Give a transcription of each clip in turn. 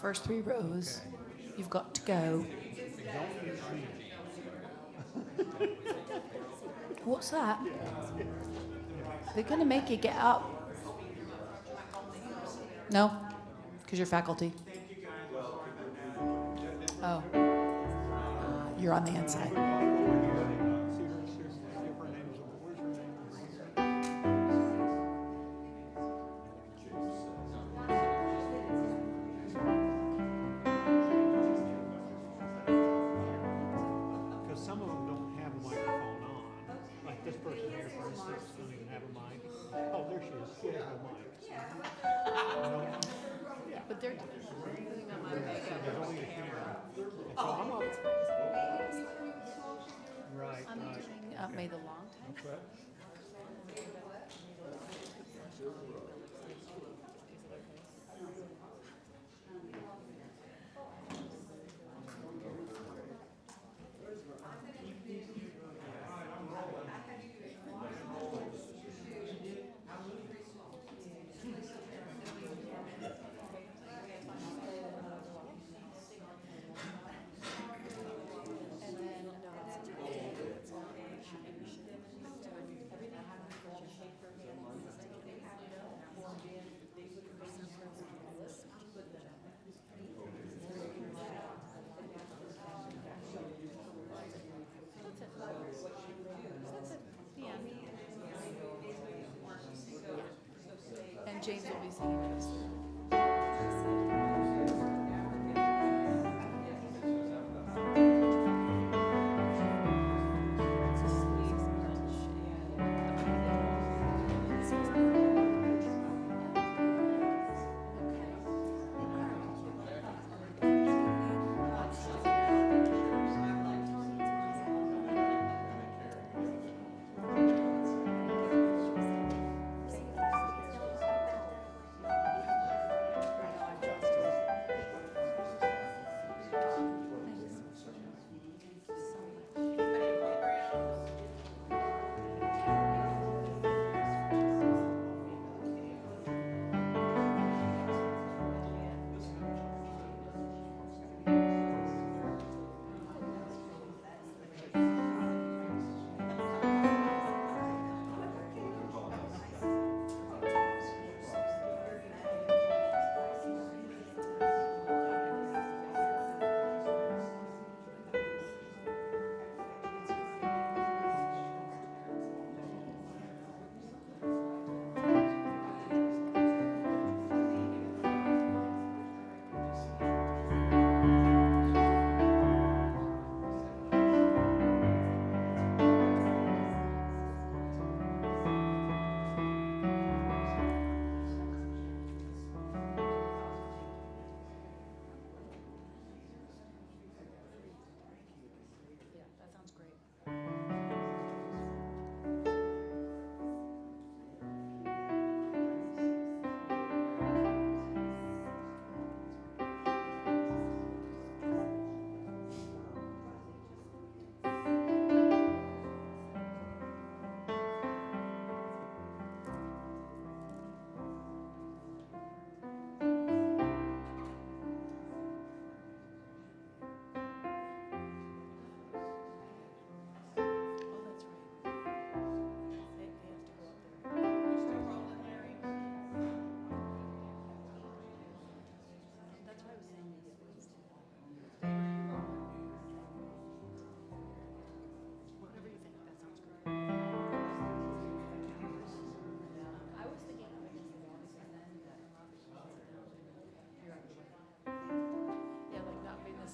First 3 rows. You've got to go. What's that? They're going to make you get up. No? Because you're faculty. Oh. You're on the inside. But they're doing on my I'm doing May the Long Time. And James will be singing this.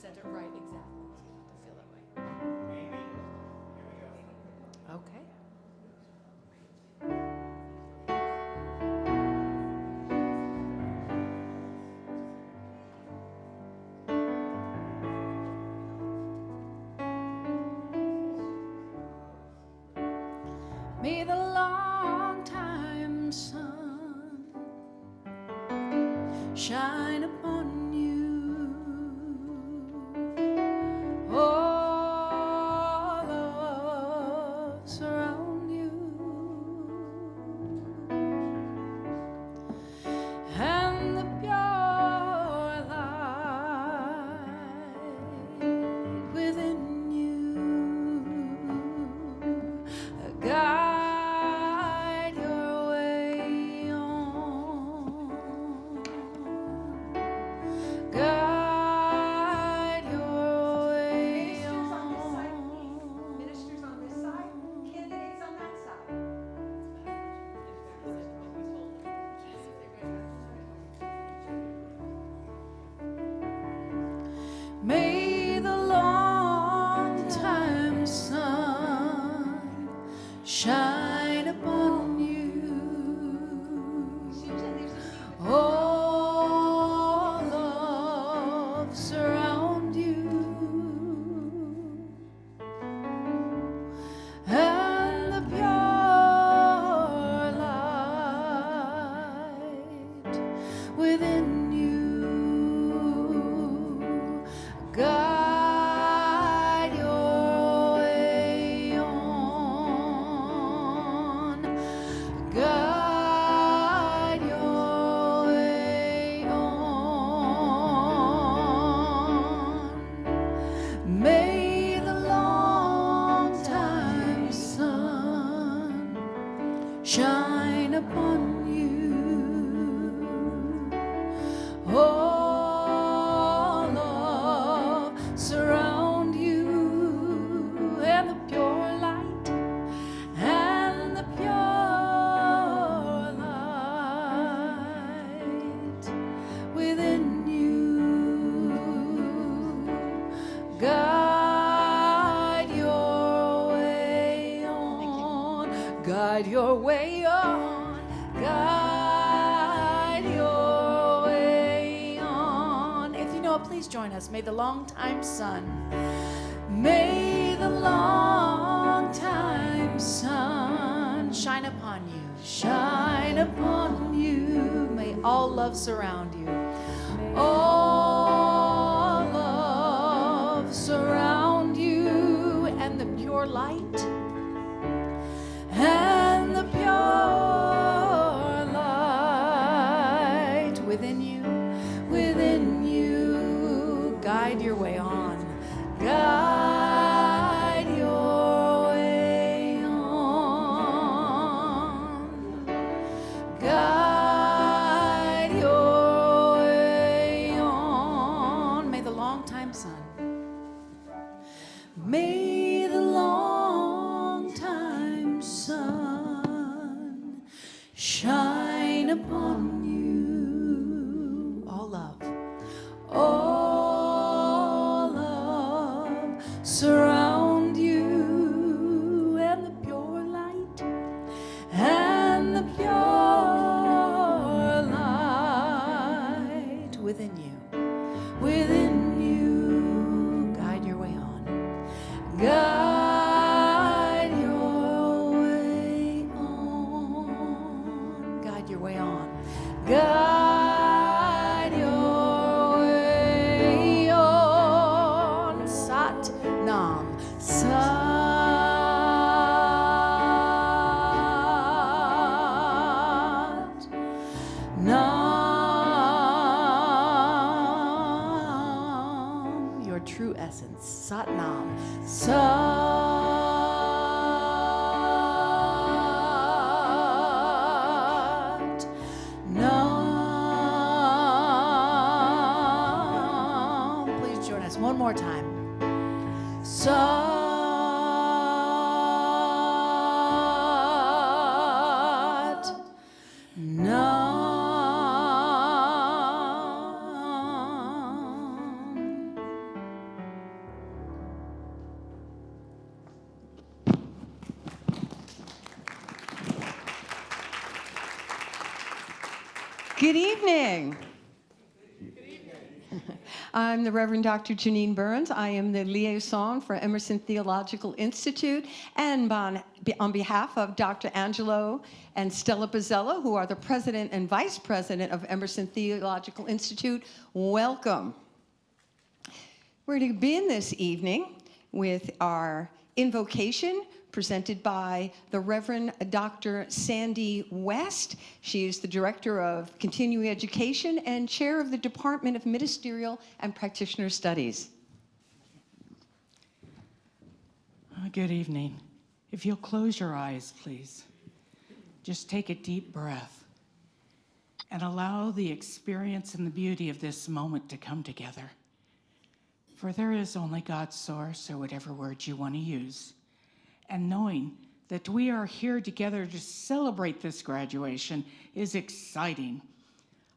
Center, right, exactly. I feel that way. Okay. May the long time sun shine upon you. All love surround you, and the pure light shine upon you. All love surround you, and the pure light, and the pure light within you. Guide your way on, guide your way on, guide your way on. If you know it, please join us. May the longtime sun, may the longtime sun shine upon you, shine upon you. May all love surround you. All love surround you, and the pure light, and the pure light within you, within you. Guide your way on, guide your way on, guide your way on. May the longtime sun, may the longtime sun shine upon you. All love, all love surround you, and the pure light, and the pure light within you, within you. Guide your way on, guide your way on, guide your way on, guide your way on. Sat Nam, Sat Nam, your true essence. Sat Nam, Sat Nam. Please join us one more time. Sat Nam. Good evening. I'm the Reverend Dr. Janine Burns. I am the liaison for Emerson Theological Institute, and on behalf of Dr. Angelo and Stella Bozzella, who are the president and vice president of Emerson Theological Institute, welcome. We're going to begin this evening with our invocation presented by the Reverend Dr. Sandy West. She is the Director of Continuing Education and Chair of the Department of Ministerial and Practitioner Studies. Good evening. If you'll close your eyes, please. Just take a deep breath and allow the experience and the beauty of this moment to come together. For there is only God's source, or whatever word you want to use. And knowing that we are here together to celebrate this graduation is exciting.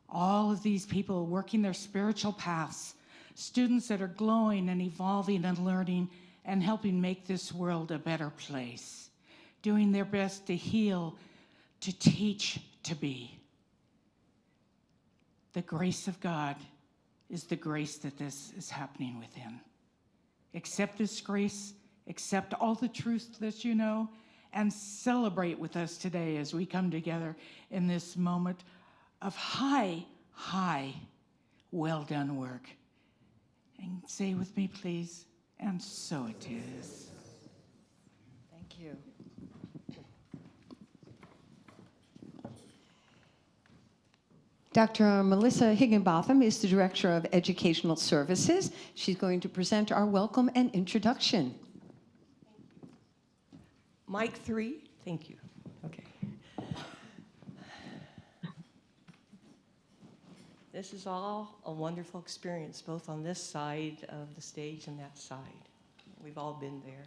All of these people working their spiritual paths, students that are glowing and evolving and learning and helping make this world a better place, doing their best to heal, to teach, to be. The grace of God is the grace that this is happening within. Accept this grace, accept all the truth that you know, and celebrate with us today as we come together in this moment of high, well done work. And say with me, please, and so it is. Thank you. Dr. Melissa Higginbotham is the Director of Educational Services. She's going to present our welcome and introduction. Mic 3, thank you. Okay. This is all a wonderful experience, both on this side of the stage and that side. We've all been there.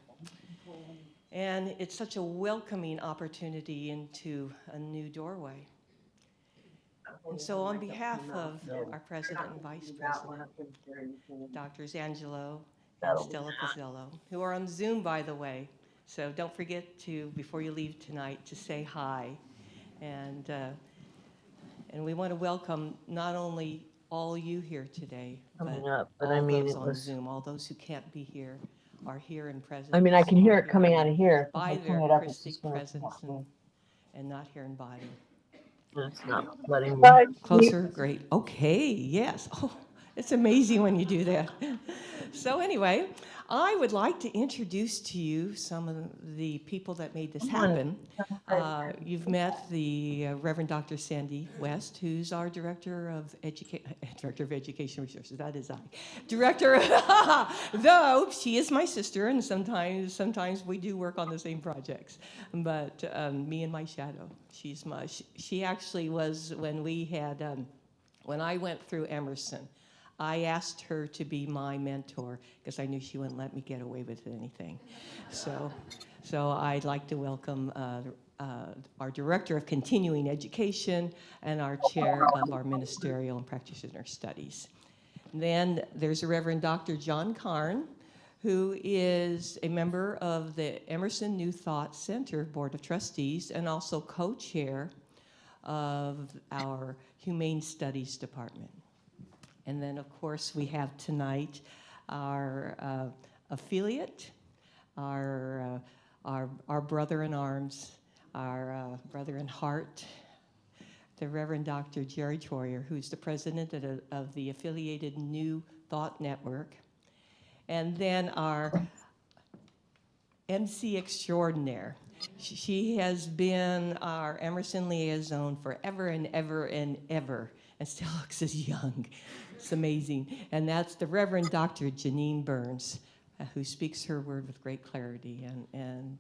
And it's such a welcoming opportunity into a new doorway. And so on behalf of our president and vice president, Drs. Angelo and Stella Pizzello, who are on Zoom, by the way, so don't forget to, before you leave tonight, to say hi. And we want to welcome not only all you here today, but But all I mean, those it on was. Zoom, all those who can't be here are here in presence. I mean, I can hear it coming out of here. If by I their turn it up, it's Christic just going to presence and not here in body. It's not letting me. Closer, great. Okay, yes. Oh, it's amazing when you do that. So anyway, I would like to introduce to you some of the people that made this happen. You've met the Reverend Dr. Sandy West, who's our Director of Education Resources. That is I. Director, though she is my sister, and sometimes we do work on the same projects. But me and my shadow. She actually was when I went through Emerson. I asked her to be my mentor because I knew she wouldn't let me get away with anything. So I'd like to welcome our Director of Continuing Education and our Chair of our Ministerial and Practitioner Studies. Then there's the Reverend Dr. John Karn, who is a member of the Emerson New Thought Center Board of Trustees and also co-chair of our Humane Studies Department. And then, of course, we have tonight our affiliate, our brother in arms, our brother in heart, the Reverend Dr. Jerry Troyer, who's the president of the affiliated New Thought Network. And then our MC extraordinaire. She has been our Emerson liaison forever and ever and ever, and still looks as young. It's amazing. And that's the Reverend Dr. Janine Burns, who speaks her word with great clarity and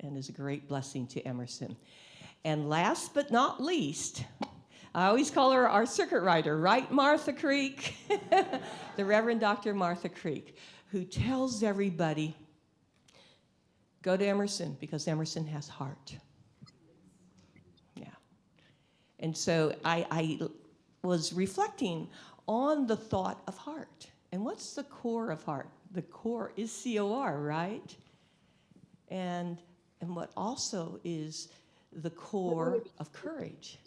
is a great blessing to Emerson. And last but not least, I always call her our circuit rider, right, Martha Creek? The Reverend Dr. Martha Creek, who tells everybody, go to Emerson because Emerson has heart. Yeah. And so I was reflecting on the thought of heart. And what's the core of heart? The core is COR, right? And what also is the core of courage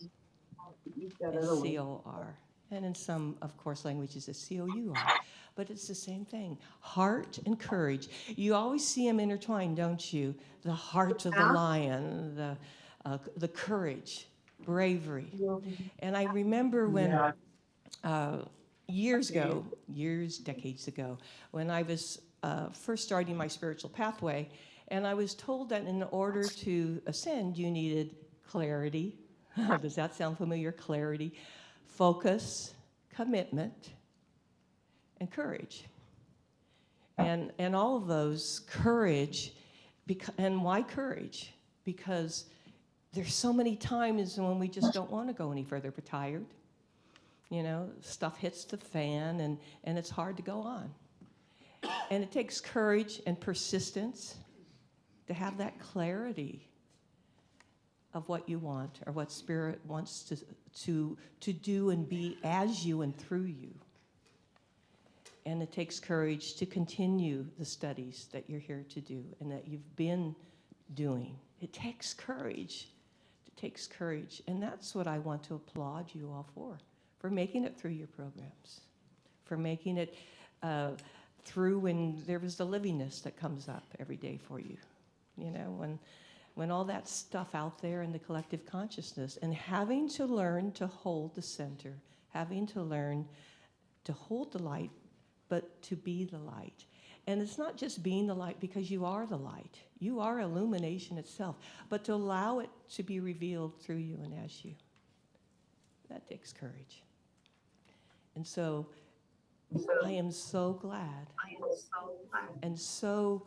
is COR. And in some, of course, languages it's COUR. But it's the same thing, heart and courage. You always see them intertwined, don't you? The heart of the lion, the courage, bravery. And I remember when decades ago, when I was first starting my spiritual pathway, and I was told that in order to ascend, you needed clarity. Does that sound familiar? Clarity, focus, commitment, and courage. And all of those, courage, and why courage? Because there's so many times when we just don't want to go any further, we're tired. You know, stuff hits the fan and it's hard to go on. And it takes courage and persistence to have that clarity of what you want or what Spirit wants to do and be as you and through you. And it takes courage to continue the studies that you're here to do and that you've been doing. It takes courage. It takes courage. And that's what I want to applaud you all for making it through your programs, for making it through when there was the livingness that comes up every day for you. You know, when all that stuff out there in the collective consciousness and having to learn to hold the center, having to learn to hold the light, but to be the light. And it's not just being the light because you are the light. You are illumination itself, but to allow it to be revealed through you and as you. That takes courage. And so I am so glad and so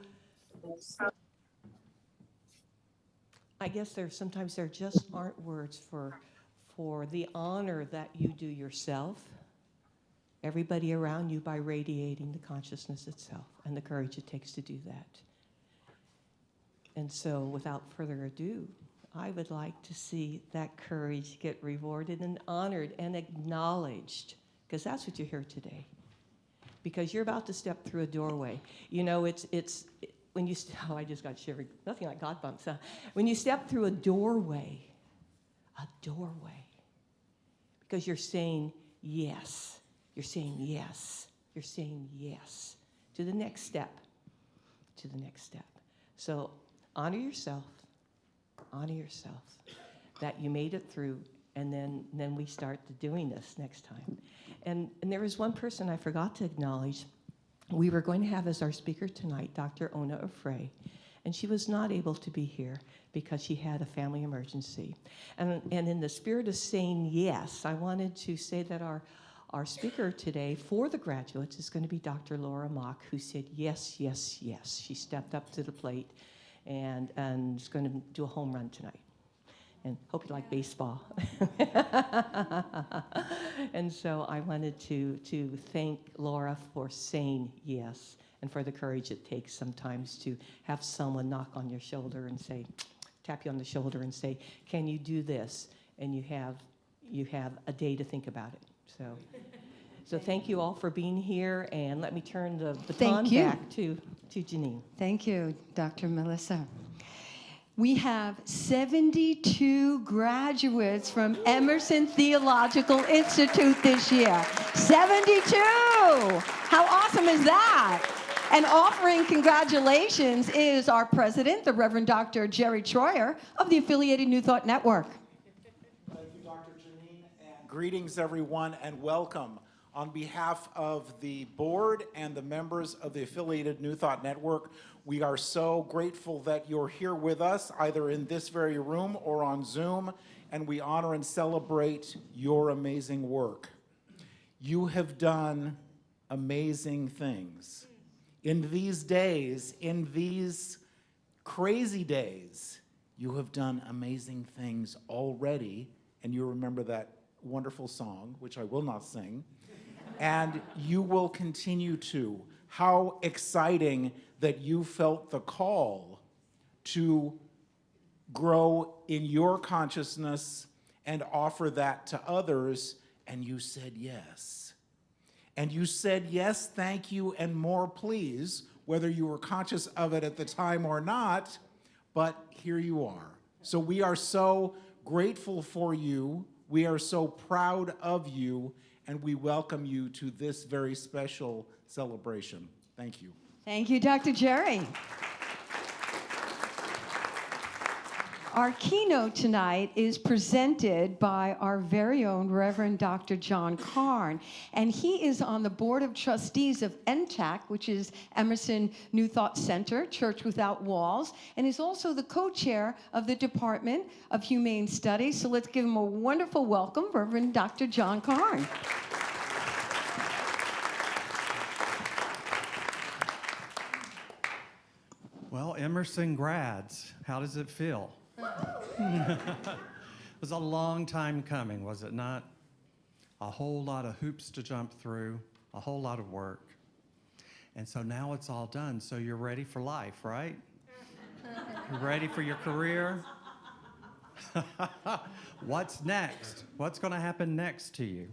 I guess there just aren't words for the honor that you do yourself everybody around you by radiating the consciousness itself and the courage it takes to do that. And so, without further ado, I would like to see that courage get rewarded and honored and acknowledged, because that's what you're here today. Because you're about to step through a doorway. You know, when you, oh, I just got shivered. Nothing like God bumps, huh? When you step through a doorway, because you're saying yes. You're saying yes. You're saying yes to the next step, So honor yourself that you made it through, and then we start doing this next time. And there was one person I forgot to acknowledge. We were going to have as our speaker tonight Dr. Ona Ofrey, and she was not able to be here because she had a family emergency. And in the spirit of saying yes, I wanted to say that our speaker today for the graduates is going to be Dr. Laura Mock, who said yes, yes, yes. She stepped up to the plate and is going to do a home run tonight. And hope you like baseball. And so I wanted to thank Laura for saying yes, and for the courage it takes sometimes to have someone knock on your shoulder and say, tap you on the shoulder and say, can you do this? And you have a day to think about it. So thank you all for being here, and let me turn the baton back to Janine. Thank you, Dr. Melissa. We have 72 graduates from Emerson Theological Institute this year. 72! How awesome is that? And offering congratulations is our president, the Reverend Dr. Jerry Troyer of the Affiliated New Thought Network. Thank you, Dr. Janine, and greetings, everyone, and welcome. On behalf of the board and the members of the Affiliated New Thought Network, we are so grateful that you're here with us, either in this very room or on Zoom, and we honor and celebrate your amazing work. You have done amazing things. In these days, in these crazy days, you have done amazing things already, and you remember that wonderful song, which I will not sing, and you will continue to. How exciting that you felt the call to grow in your consciousness and offer that to others, and you said yes. And you said yes, thank you, and more please, whether you were conscious of it at the time or not, but here you are. So we are so grateful for you. We are so proud of you, and we welcome you to this very special celebration. Thank you. Thank you, Dr. Jerry. Our keynote tonight is presented by our very own Reverend Dr. John Karn, and he is on the Board of Trustees of NTAC, which is Emerson New Thought Center, Church Without Walls, and is also the co-chair of the Department of Humane Studies. So let's give him a wonderful welcome, Reverend Dr. John Karn. Well, Emerson grads, how does it feel? It was a long time coming, was it not? A whole lot of hoops to jump through, a whole lot of work. And so now it's all done, so you're ready for life, right? You're ready for your career? What's next? What's going to happen next to you?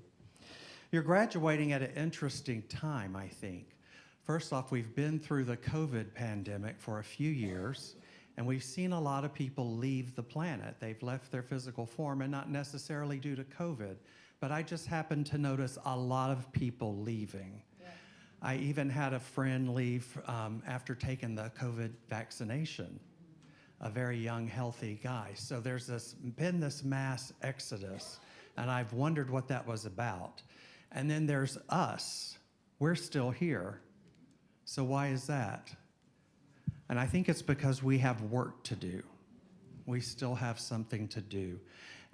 You're graduating at an interesting time, I think. First off, we've been through the COVID pandemic for a few years, and we've seen a lot of people leave the planet. They've left their physical form, and not necessarily due to COVID, but I just happened to notice a lot of people leaving. Yeah. I even had a friend leave after taking the COVID vaccination, a very young, healthy guy. So there's been this mass exodus, and I've wondered what that was about. And then there's us. We're still here. So why is that? And I think it's because we have work to do. We still have something to do.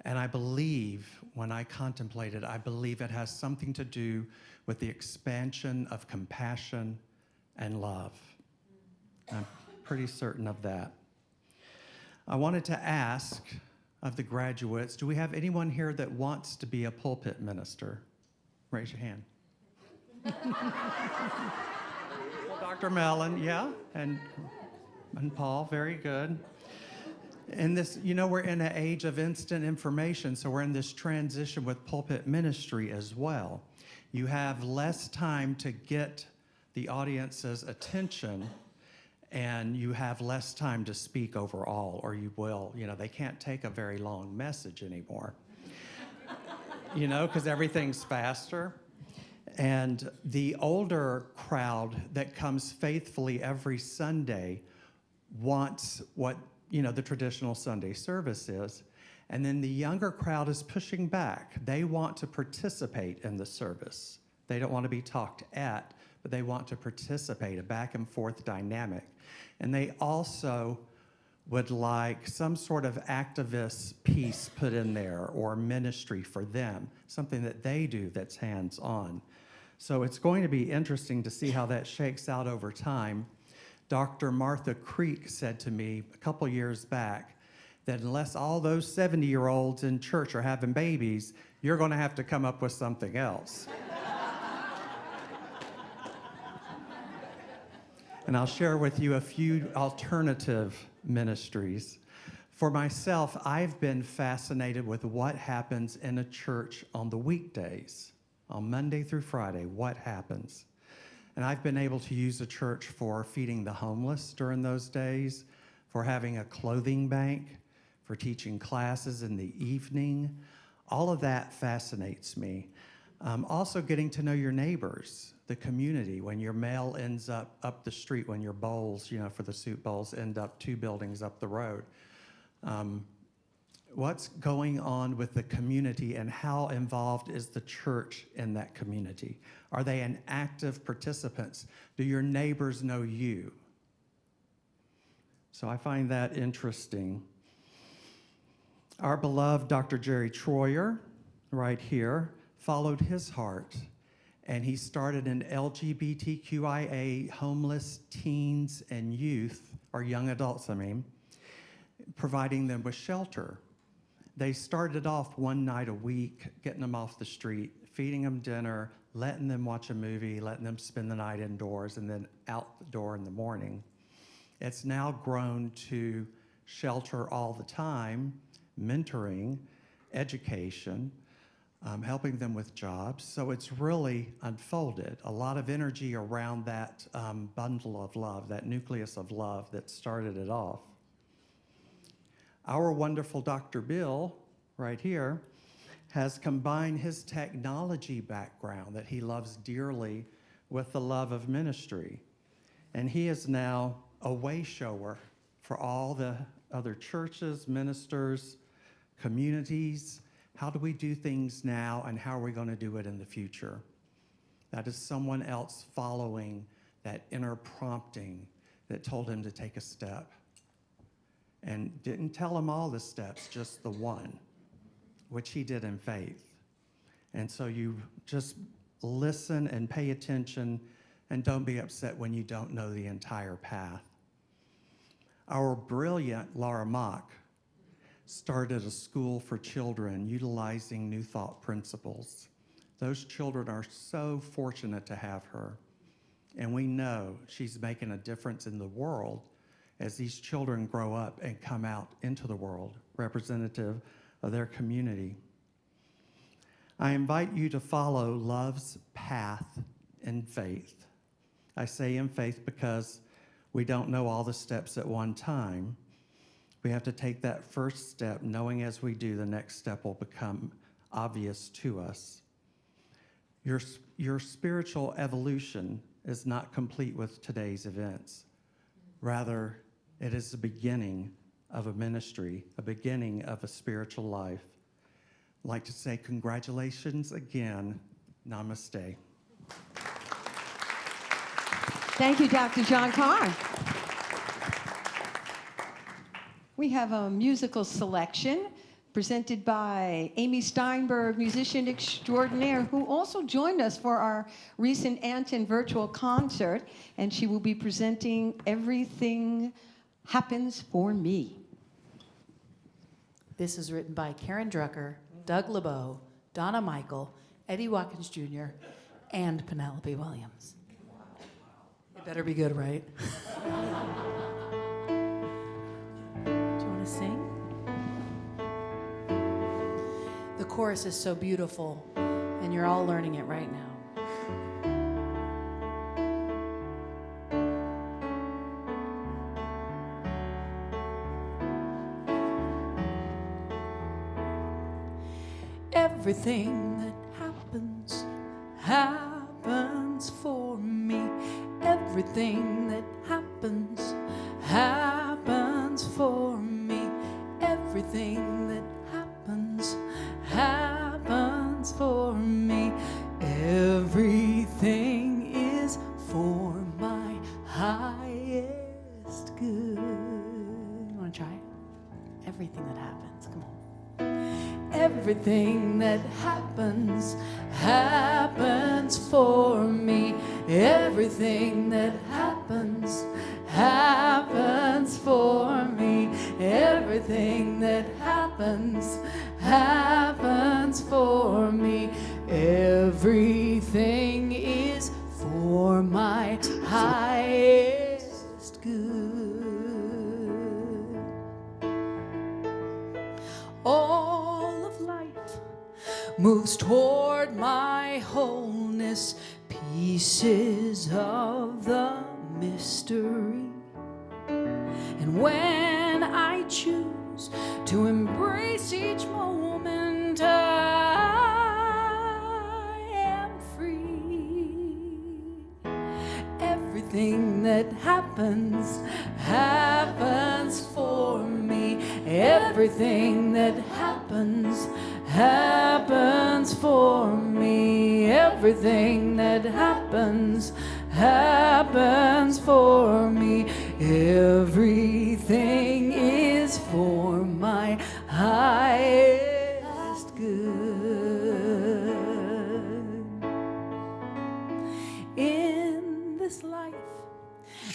And I believe, when I contemplate it, I believe it has something to do with the expansion of compassion and love. I'm pretty certain of that. I wanted to ask of the graduates, do we have anyone here that wants to be a pulpit minister? Raise your hand. Well, Dr. Mellon, yeah, and Paul, very good. And this, we're in an age of instant information, so we're in this transition with pulpit ministry as well. You have less time to get the audience's attention, and you have less time to speak overall, or you will. They can't take a very long message anymore, because everything's faster. And the older crowd that comes faithfully every Sunday wants what the traditional Sunday service is. And then the younger crowd is pushing back. They want to participate in the service. They don't want to be talked at, but they want to participate, a back and forth dynamic. And they also would like some sort of activist piece put in there or ministry for them, something that they do that's hands-on. So it's going to be interesting to see how that shakes out over time. Dr. Martha Creek said to me a couple years back that unless all those 70-year-olds in church are having babies, you're going to have to come up with something else. And I'll share with you a few alternative ministries. For myself, I've been fascinated with what happens in a church on the weekdays, on Monday through Friday, what happens. And I've been able to use the church for feeding the homeless during those days, for having a clothing bank, for teaching classes in the evening. All of that fascinates me. Also getting to know your neighbors, the community, when your mail ends up the street, when your bowls, for the soup bowls end up 2 buildings up the road. What's going on with the community and how involved is the church in that community? Are they an active participants? Do your neighbors know you? So I find that interesting. Our beloved Dr. Jerry Troyer, right here, followed his heart, and he started an LGBTQIA homeless teens and youth, or young adults, providing them with shelter. They started off one night a week, getting them off the street, feeding them dinner, letting them watch a movie, letting them spend the night indoors, and then out the door in the morning. It's now grown to shelter all the time, mentoring, education, helping them with jobs. So it's really unfolded. A lot of energy around that bundle of love, that nucleus of love that started it off. Our wonderful Dr. Bill, right here, has combined his technology background that he loves dearly with the love of ministry. And he is now a way shower for all the other churches, ministers, communities. How do we do things now, and how are we going to do it in the future? That is someone else following that inner prompting that told him to take a step. And didn't tell him all the steps, just the one, which he did in faith. And so you just listen and pay attention, and don't be upset when you don't know the entire path. Our brilliant Laura Mock started a school for children utilizing New Thought principles. Those children are so fortunate to have her. And we know she's making a difference in the world as these children grow up and come out into the world, representative of their community. I invite you to follow love's path in faith. I say in faith because we don't know all the steps at one time. We have to take that first step, knowing as we do, the next step will become obvious to us. Your spiritual evolution is not complete with today's events. Rather, it is the beginning of a ministry, a beginning of a spiritual life. I'd like to say congratulations again. Namaste. Thank you, Dr. John Carr. We have a musical selection presented by Amy Steinberg, musician extraordinaire, who also joined us for our recent Anton virtual concert, and she will be presenting Everything Happens for Me. This is written by Karen Drucker, Doug LeBeau, Donna Michael, Eddie Watkins Jr., and Penelope Williams. It better be good, right? Do you want to sing? The chorus is so beautiful, and you're all learning it right now. Everything that happens for me. Everything that happens for me. Everything that happens for me. Everything is for my highest good. You want to try it? Everything that happens. Come on. Everything that happens for me. Everything that happens for me. Everything that happens for me. Everything is for my highest good. All of life moves toward my wholeness, pieces of the mystery. And when I choose to embrace each moment, I am free. Everything that happens for me. Everything that happens for me. Everything that happens for me. Everything is for my highest good. In this life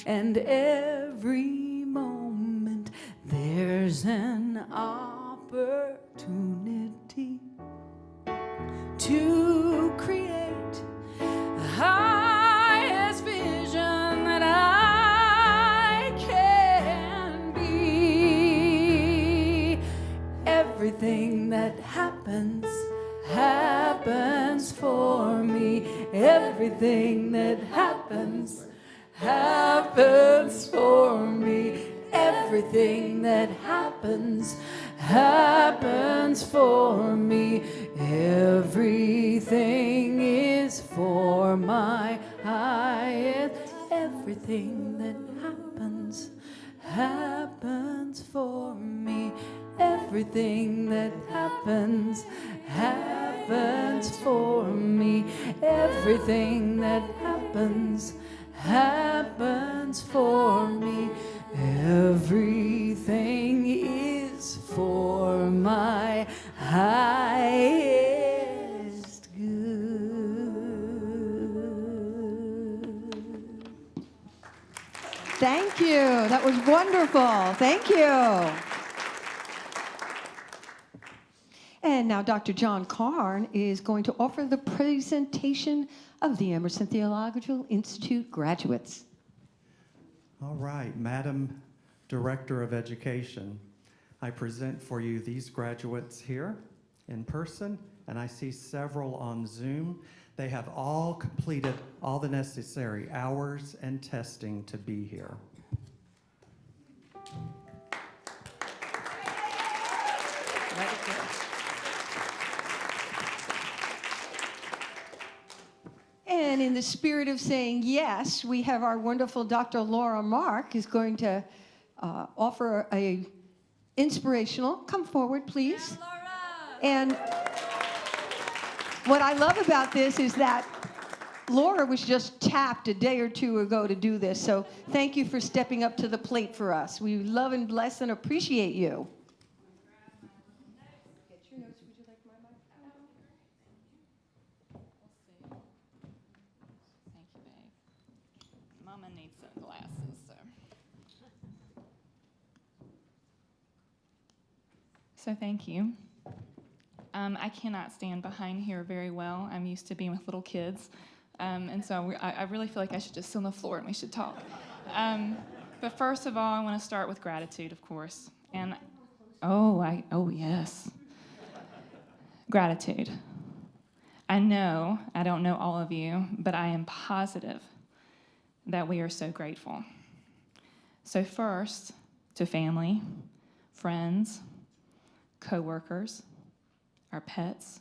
and every moment, there's an opportunity to create the highest vision that I can be. Everything that happens for me. Everything that happens for me. Everything that happens for me. Everything is for my highest. Everything that happens for me. Everything that happens for me. Everything that happens for me. Everything is for my highest good. Thank you. That was wonderful. Thank you. And now Dr. John Carn is going to offer the presentation of the Emerson Theological Institute graduates. All right, Madam Director of Education, I present for you these graduates here in person, and I see several on Zoom. They have all completed all the necessary hours and testing to be here. And in the spirit of saying yes, we have our wonderful Dr. Laura Mark is going to offer a inspirational. Come forward, please. And what I love about this is that Laura was just tapped a day or two ago to do this. So thank you for stepping up to the plate for us. We love and bless and appreciate you. Mama needs some glasses, so thank you. I cannot stand behind here very well. I'm used to being with little kids, And so I really feel like I should just sit on the floor and we should talk. But first of all, I want to start with gratitude, of course. And oh yes, gratitude. I don't know all of you, but I am positive that we are so grateful. So first, to family, friends, coworkers, our pets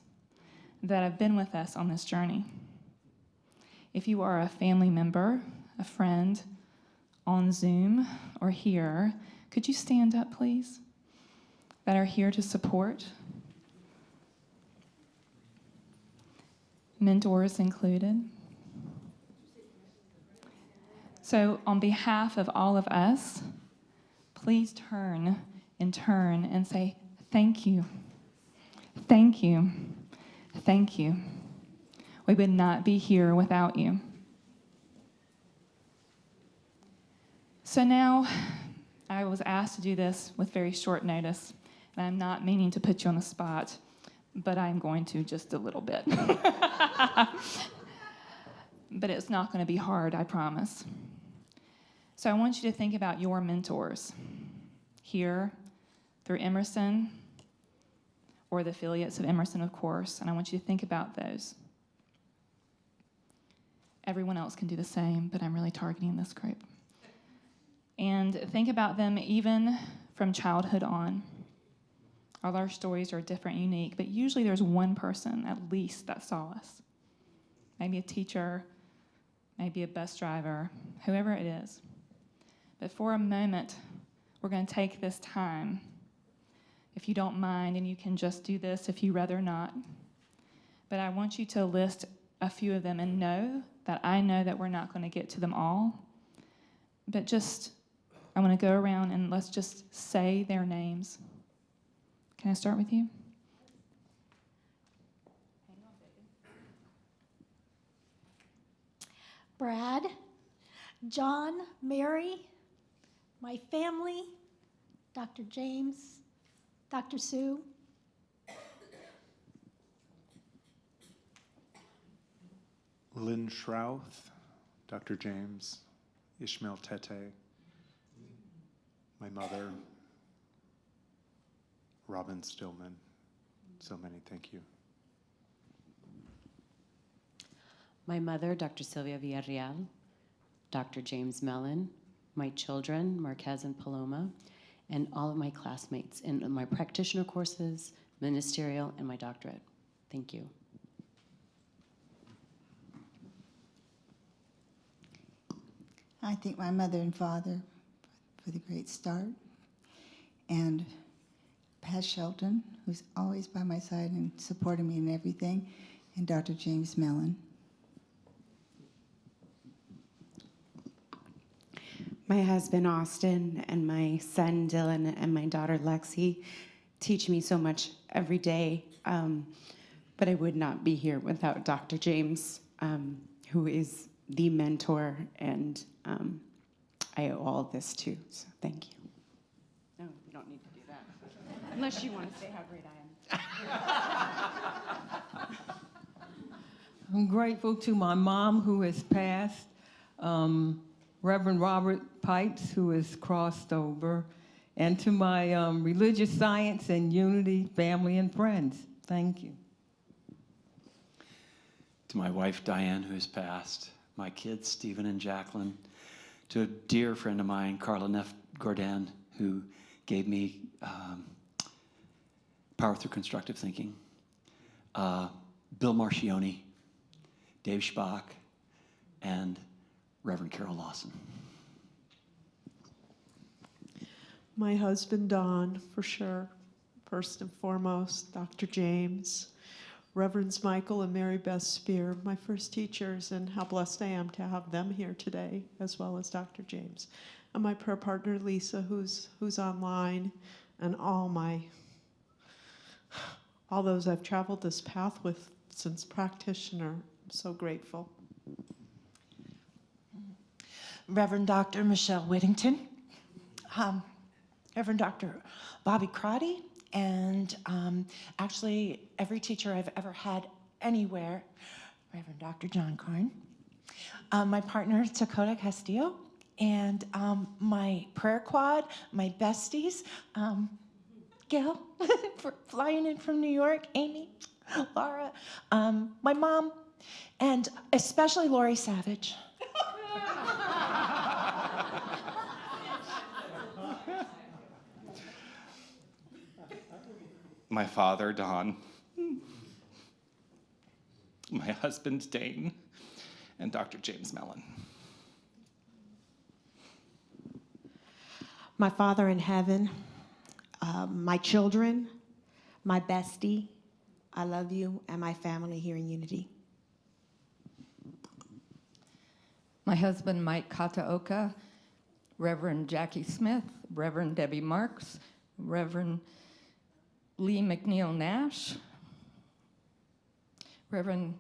that have been with us on this journey. If you are a family member, a friend, on Zoom or here, could you stand up, please? That are here to support. Mentors included. So on behalf of all of us, please turn and say, thank you, thank you, thank you. We would not be here without you. So now, I was asked to do this with very short notice, and I'm not meaning to put you on the spot, but I'm going to just a little bit. But it's not going to be hard, I promise. So I want you to think about your mentors here through Emerson, or the affiliates of Emerson, of course, and I want you to think about those. Everyone else can do the same, but I'm really targeting this group. And think about them even from childhood on. All our stories are different, unique, but usually there's one person at least that saw us. Maybe a teacher, maybe a bus driver, whoever it is. But for a moment, we're going to take this time, if you don't mind, and you can just do this if you rather not. But I want you to list a few of them and know that I know that we're not going to get to them all. But just, I want to go around and let's just say their names. Can I start with you? Brad, John, Mary, my family, Dr. James, Dr. Sue. Lynn Shrouth, Dr. James, Ishmael Tete, my mother, Robin Stillman. So many, thank you. My mother, Dr. Sylvia Villarreal, Dr. James Mellon, my children, Marquez and Paloma, and all of my classmates in my practitioner courses, ministerial, and my doctorate. Thank you. I thank my mother and father for the great start, and Pat Shelton, who's always by my side and supporting me in everything, and Dr. James Mellon. My husband, Austin, and my son, Dylan, and my daughter, Lexi, teach me so much every day, but I would not be here without Dr. James, who is the mentor, and I owe all this to, so thank you. No, you don't need to do that, unless you want to say how great I am. I'm grateful to my mom, who has passed, Reverend Robert Pipes, who has crossed over, and to my religious science and unity family and friends. Thank you. To my wife, Diane, who has passed, my kids, Stephen and Jacqueline, to a dear friend of mine, Carla Neff Gordon, who gave me Power Through Constructive Thinking, Bill Marcioni, Dave Schbach, and Reverend Carol Lawson. My husband, Don, for sure. First and foremost, Dr. James, Reverends Michael and Mary Beth Spear, my first teachers, and how blessed I am to have them here today, as well as Dr. James. And my prayer partner, Lisa, who's online, and all those I've traveled this path with since practitioner. I'm so grateful. Reverend Dr. Michelle Whittington, Reverend Dr. Bobby Crotty, and actually every teacher I've ever had anywhere, Reverend Dr. John Karn, My partner, Dakota Castillo, and my prayer quad, my besties, Gail, flying in from New York, Amy, Laura, my mom, and especially Lori Savage. My father, Don, my husband, Dane, and Dr. James Mellon. My Father in heaven, my children, my bestie, I love you, and my family here in Unity. My husband, Mike Kataoka, Reverend Jackie Smith, Reverend Debbie Marks, Reverend Lee McNeil Nash, Reverend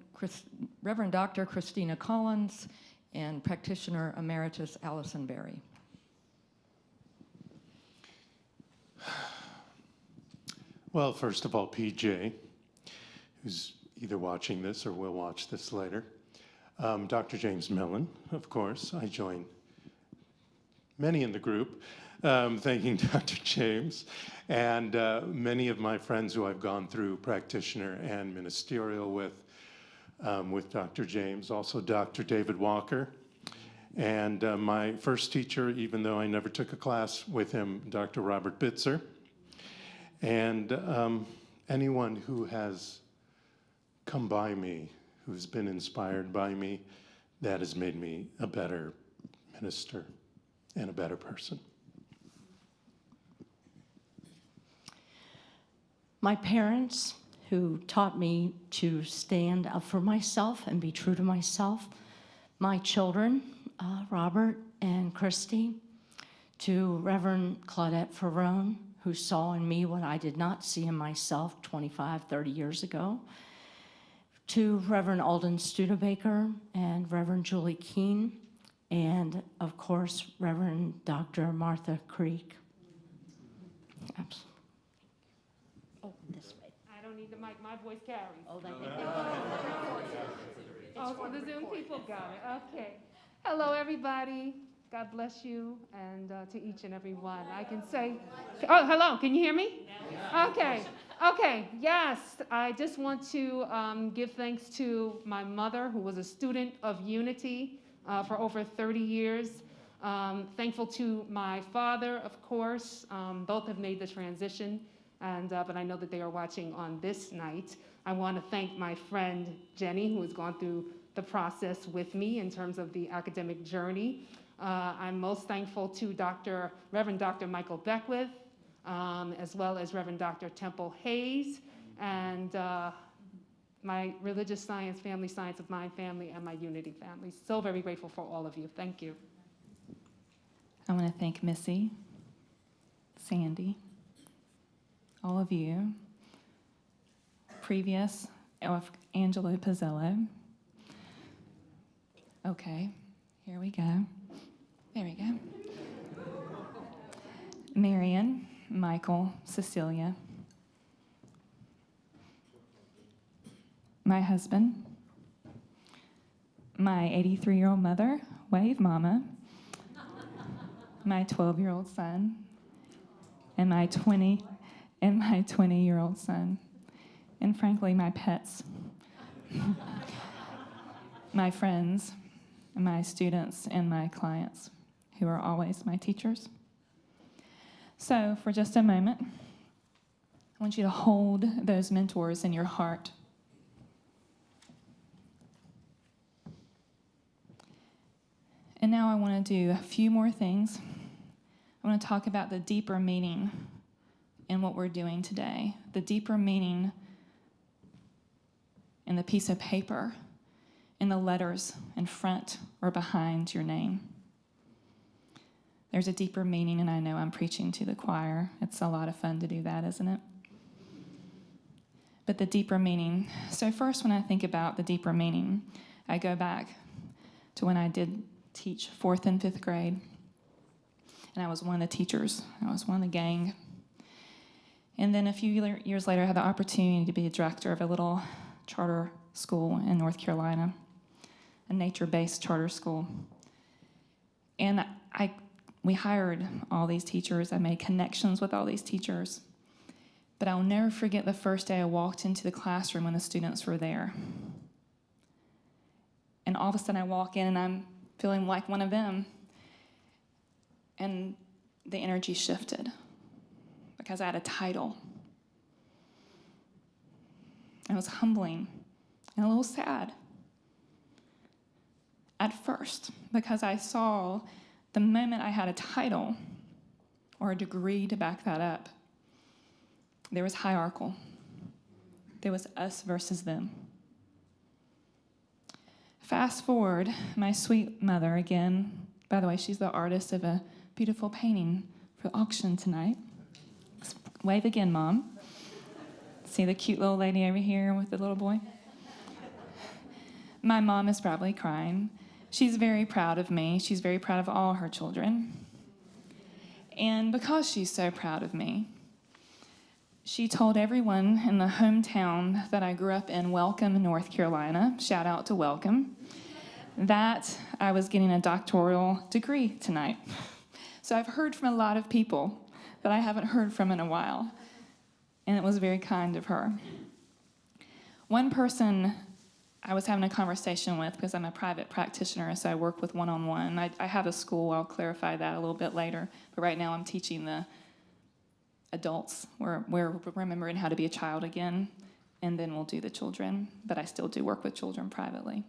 Dr. Christina Collins, and Practitioner Emeritus Allison Berry. Well, first of all, PJ, who's either watching this or will watch this later. Dr. James Mellon, of course. I join many in the group thanking Dr. James, and many of my friends who I've gone through practitioner and ministerial with Dr. James, also Dr. David Walker, and my first teacher, even though I never took a class with him, Dr. Robert Bitzer, and anyone who has come by me, who's been inspired by me, that has made me a better minister and a better person. My parents, who taught me to stand up for myself and be true to myself. My children, Robert and Christy. To Reverend Claudette Ferrone, who saw in me what I did not see in myself 25, 30 years ago. To Reverend Alden Studebaker and Reverend Julie Keene, and of course, Reverend Dr. Martha Creek. Absolutely. Oh, this way. I don't need the mic, my voice carries. Oh, that Oh, so the Zoom people got it, okay. Hello, everybody. God bless you, and to each and every one. I can say, oh, hello, can you hear me? Okay, yes. I just want to give thanks to my mother, who was a student of Unity for over 30 years. Thankful to my father, of course. Both have made the transition, but I know that they are watching on this night. I want to thank my friend Jenny, who has gone through the process with me in terms of the academic journey. I'm most thankful to Reverend Dr. Michael Beckwith, as well as Reverend Dr. Temple Hayes, and my religious science, family science of mind family, and my Unity family. So very grateful for all of you. Thank you. I want to thank Missy, Sandy, all of you, previous of Angelo Pizzello. Okay, here we go. There we go. Marion, Michael, Cecilia. My husband, my 83-year-old mother, wave mama, my 12-year-old son, and my 20-year-old son, and frankly, my pets, my friends, my students, and my clients, who are always my teachers. So for just a moment, I want you to hold those mentors in your heart. And now I want to do a few more things. I want to talk about the deeper meaning in what we're doing today, the deeper meaning in the piece of paper, in the letters in front or behind your name. There's a deeper meaning, and I know I'm preaching to the choir. It's a lot of fun to do that, isn't it? But the deeper meaning. So first, when I think about the deeper meaning, I go back to when I did teach 4th and 5th grade, and I was one of the teachers. I was one of the gang. And then a few years later, I had the opportunity to be a director of a little charter school in North Carolina. a nature-based charter school. And we hired all these teachers. I made connections with all these teachers. But I'll never forget the first day I walked into the classroom when the students were there. And all of a sudden I walk in and I'm feeling like one of them. And the energy shifted because I had a title. It was humbling and a little sad at first, because I saw the moment I had a title or a degree to back that up, there was hierarchical. There was us versus them. Fast forward, my sweet mother again, by the way, she's the artist of a beautiful painting for auction tonight. Wave again, Mom. See the cute little lady over here with the little boy? My mom is probably crying. She's very proud of me. She's very proud of all her children. And because she's so proud of me, she told everyone in the hometown that I grew up in, Welcome, North Carolina, shout out to Welcome, that I was getting a doctoral degree tonight. So I've heard from a lot of people that I haven't heard from in a while, and it was very kind of her. One person I was having a conversation with, because I'm a private practitioner, so I work with one-on-one. I have a school, I'll clarify that a little bit later, but right now I'm teaching the adults. We're remembering how to be a child again, and then we'll do the children, but I still do work with children privately.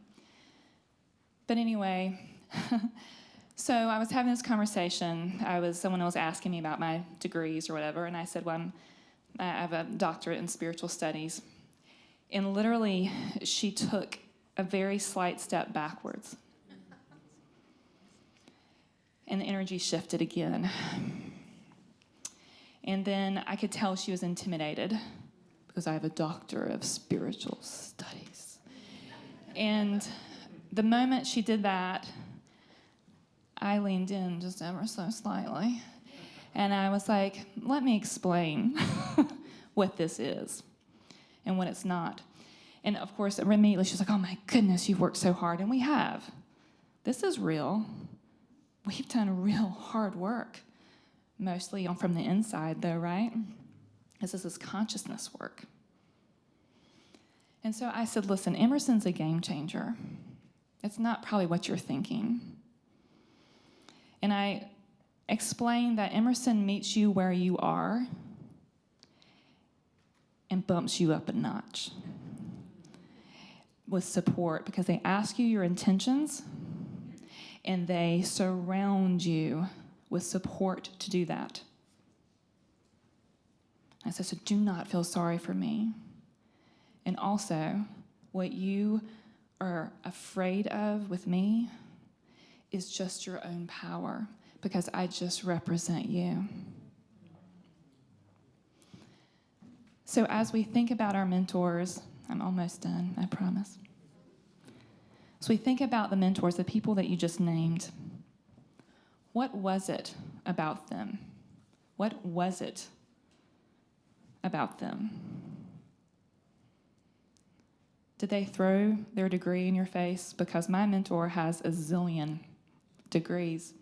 But anyway, so I was having this conversation. Someone was asking me about my degrees or whatever, and I said, well, I have a doctorate in spiritual studies. And literally, she took a very slight step backwards. And the energy shifted again. And then I could tell she was intimidated because I have a doctor of spiritual studies. And the moment she did that, I leaned in just ever so slightly. And I was like, let me explain what this is and what it's not. And of course, immediately she's like, oh my goodness, you've worked so hard. And we have. This is real. We've done real hard work. Mostly from the inside, though, right? This is consciousness work. And so I said, listen, Emerson's a game changer. It's not probably what you're thinking. And I explained that Emerson meets you where you are and bumps you up a notch with support, because they ask you your intentions and they surround you with support to do that. I said, so do not feel sorry for me. And also, what you are afraid of with me is just your own power, because I just represent you. So as we think about our mentors, I'm almost done, I promise. So we think about the mentors, the people that you just named. What was it about them? What was it about them? Did they throw their degree in your face? Because my mentor has a zillion degrees.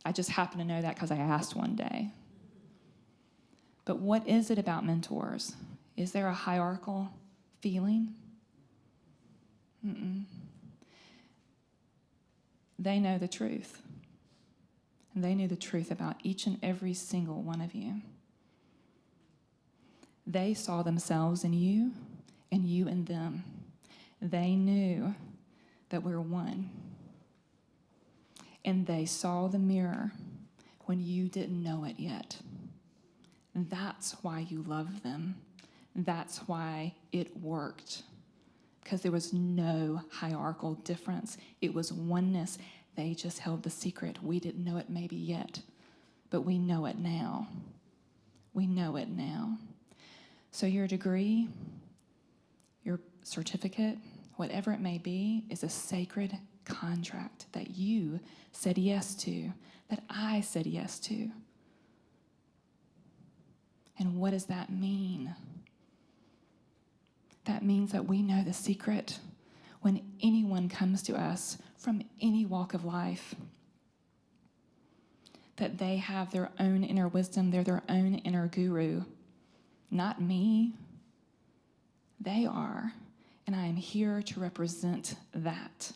I just happen to know that because I asked one day. But what is it about mentors? Is there a hierarchical feeling? Mm-mm. They know the truth. And they knew the truth about each and every single one of you. They saw themselves in you and you in them. They knew that we're one. And they saw the mirror when you didn't know it yet. And that's why you love them. That's why it worked. Because there was no hierarchical difference. It was oneness. They just held the secret. We didn't know it maybe yet, but we know it now. We know it now. So your degree, your certificate, whatever it may be, is a sacred contract that you said yes to, that I said yes to. And what does that mean? That means that we know the secret. when anyone comes to us from any walk of life, that they have their own inner wisdom, they're their own inner guru. Not me. They are. And I am here to represent that.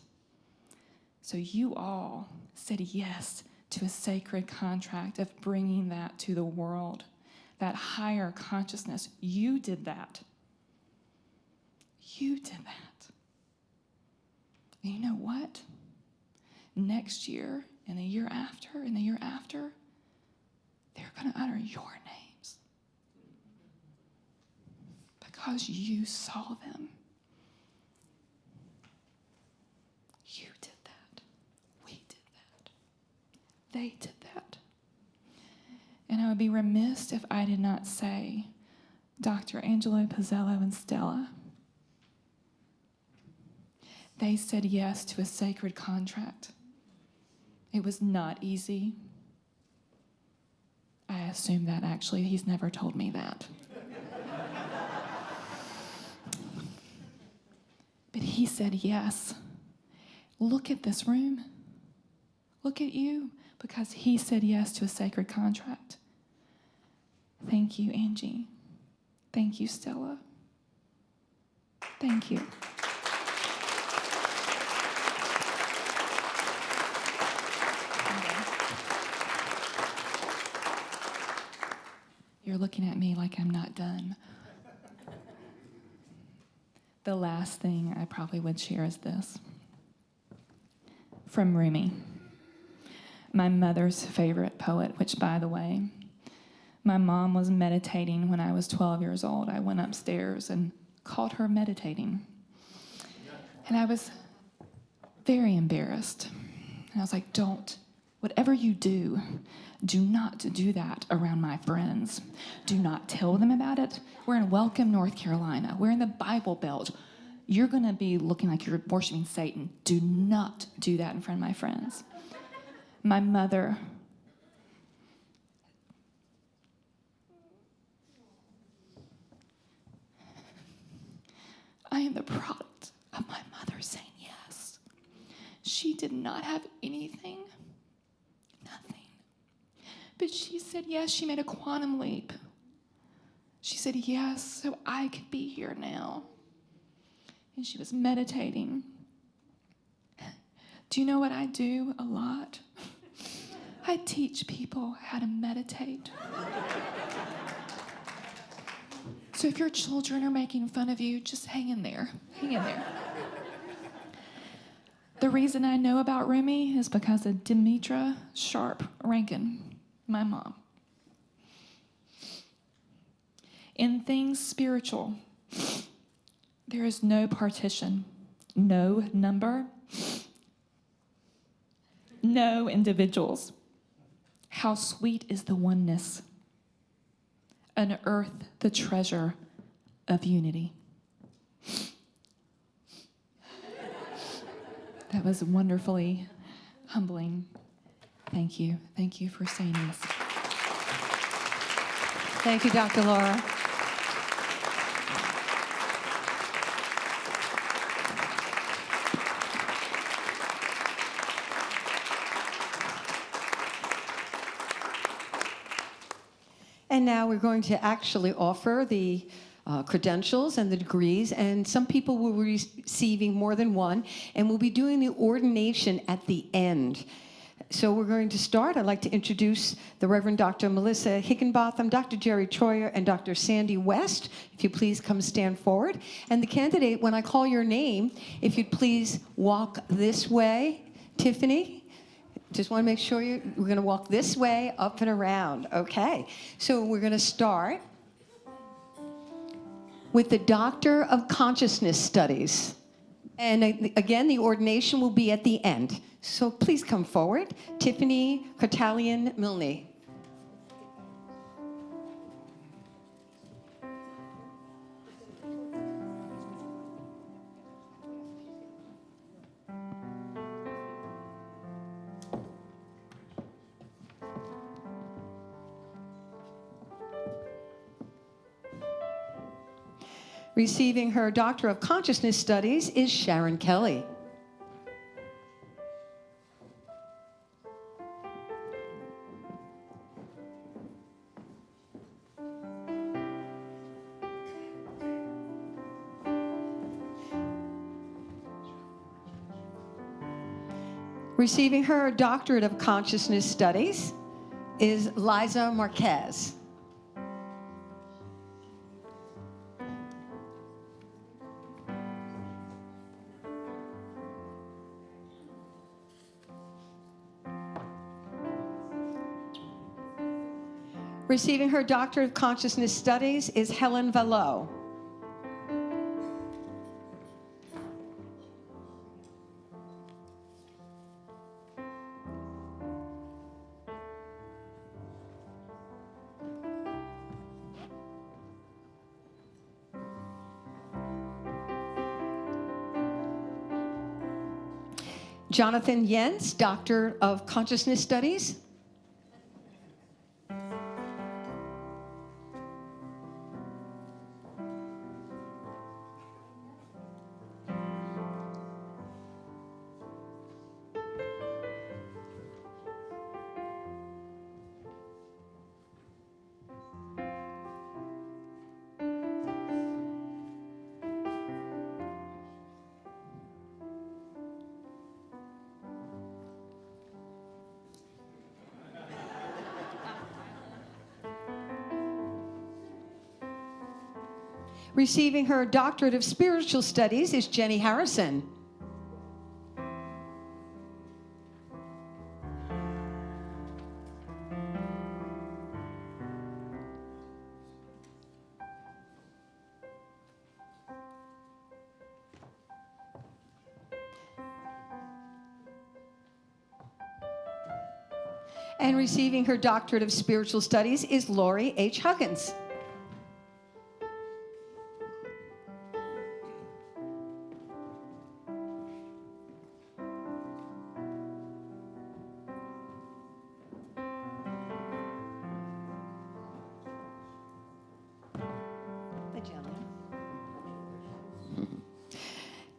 So you all said yes to a sacred contract of bringing that to the world, that higher consciousness. You did that. You did that. And you know what? Next year, and the year after, and the year after, they're going to utter your names because you saw them. You did that. We did that. They did that. And I would be remiss if I did not say Dr. Angelo Pizzello and Stella. They said yes to a sacred contract. It was not easy. I assume that actually. He's never told me that. But he said yes. Look at this room. Look at you, because he said yes to a sacred contract. Thank you, Angie. Thank you, Stella. Thank you. You're looking at me like I'm not done. The last thing I probably would share is this. From Rumi, my mother's favorite poet, which, by the way, my mom was meditating when I was 12 years old. I went upstairs and caught her meditating. And I was very embarrassed. And I was like, whatever you do not do that around my friends. Do not tell them about it. We're in Welcome, North Carolina. We're in the Bible Belt. You're going to be looking like you're worshiping Satan. Do not do that in front of my friends. My mother, I am the product of my mother saying yes. She did not have anything, nothing. But she said yes, she made a quantum leap. She said yes, so I could be here now. And she was meditating. Do you know what I do a lot? I teach people how to meditate. So if your children are making fun of you, just hang in there. Hang in there. The reason I know about Rumi is because of Demetra Sharp Rankin, my mom. In things spiritual, there is no partition, no number, no individuals. How sweet is the oneness. Unearth the treasure of unity. That was wonderfully humbling. Thank you. Thank you for saying this. Thank you, Dr. Laura. And now we're going to actually offer the credentials and the degrees, and some people will be receiving more than one, and we'll be doing the ordination at the end. So we're going to start. I'd like to introduce the Reverend Dr. Melissa Higginbotham, Dr. Jerry Troyer, and Dr. Sandy West. If you please come stand forward. And the candidate, when I call your name, if you'd please walk this way. Tiffany, just want to make sure we're going to walk this way, up and around. Okay. So we're going to start with the Doctor of Consciousness Studies. And again, the ordination will be at the end. So please come forward. Tiffany Kotalian-Milne. Receiving her Doctor of Consciousness Studies is Sharon Kelly. Receiving her Doctorate of Consciousness Studies is Liza Marquez. Receiving her Doctorate of Consciousness Studies is Helen Vallot. Jonathan Jens, Doctor of Consciousness Studies. Receiving her Doctorate of Spiritual Studies is Jenny Harrison. And receiving her Doctorate of Spiritual Studies is Lori H. Huggins.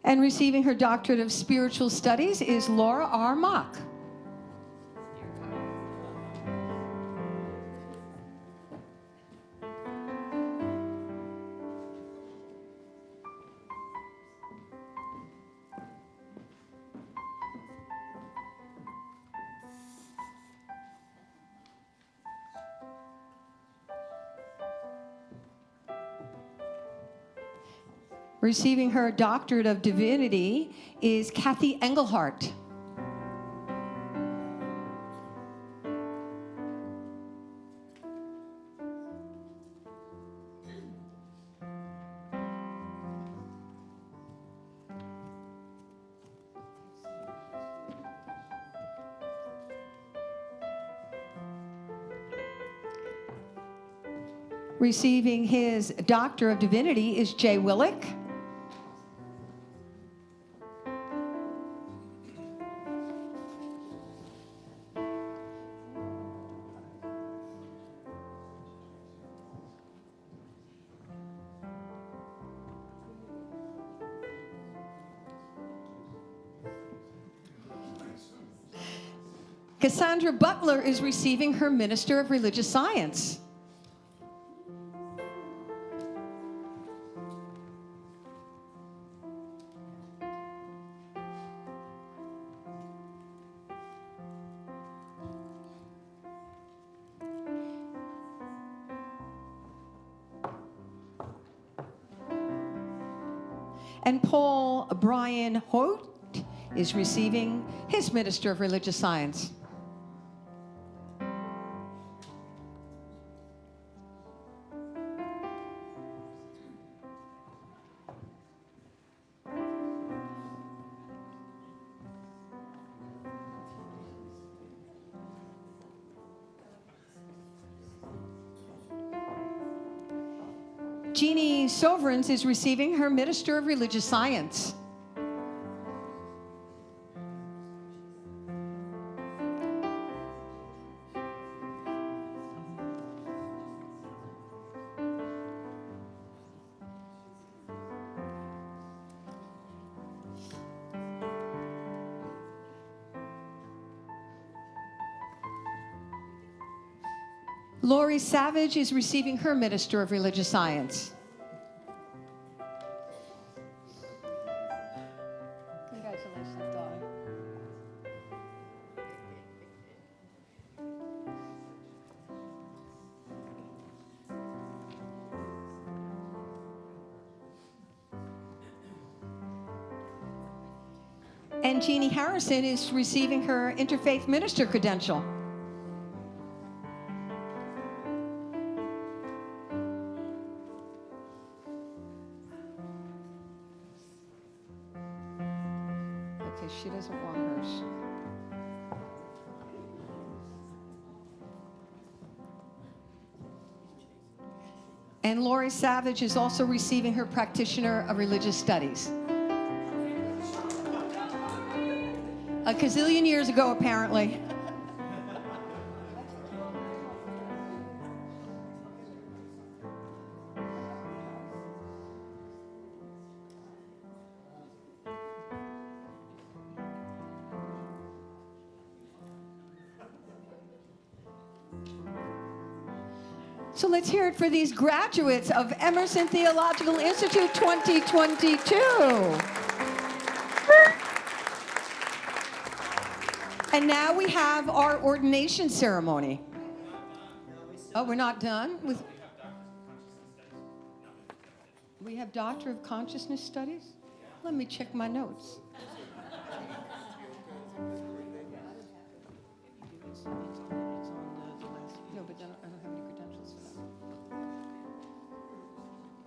And receiving her Doctorate of Spiritual Studies is Laura R. Mock. Receiving her Doctorate of Divinity is Kathy Engelhart. Receiving his Doctor of Divinity is Jay Willick. Cassandra Butler is receiving her Minister of Religious Science. And Paul Brian Holt is receiving his Minister of Religious Science. Jeannie Sovereigns is receiving her Minister of Religious Science. Lori Savage is receiving her Minister of Religious Science. Congratulations, darling. And Jeannie Harrison is receiving her Interfaith Minister credential. Okay, she doesn't want hers. And Lori Savage is also receiving her Practitioner of Religious Studies. A gazillion years ago, apparently. So let's hear it for these graduates of Emerson Theological Institute 2022. And now we have our ordination ceremony. Oh, we're not done with. We have Doctor of Consciousness Studies? Let me check my notes. No, but I don't have any credentials for that.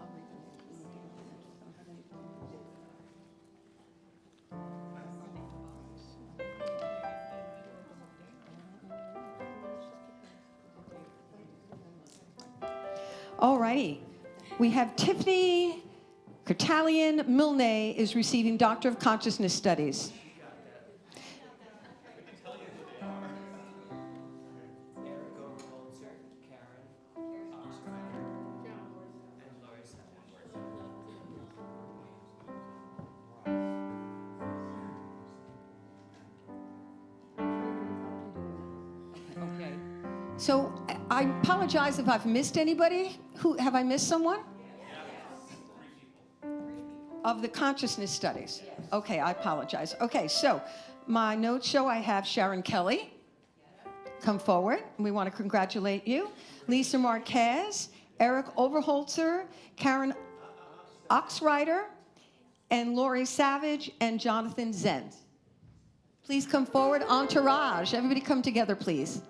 I'll read them. I don't have any. All righty. We have Tiffany Kertalian Milne is receiving Doctor of Consciousness Studies. Okay. So I apologize if I've missed anybody. Have I missed someone? Of the consciousness studies? Okay, I apologize. Okay, so my notes show I have Sharon Kelly. Come forward. We want to congratulate you. Lisa Marquez, Eric Overholzer, Karen Oxrider, and Lori Savage, and Jonathan Zenz. Please come forward. Entourage. Everybody come together, please.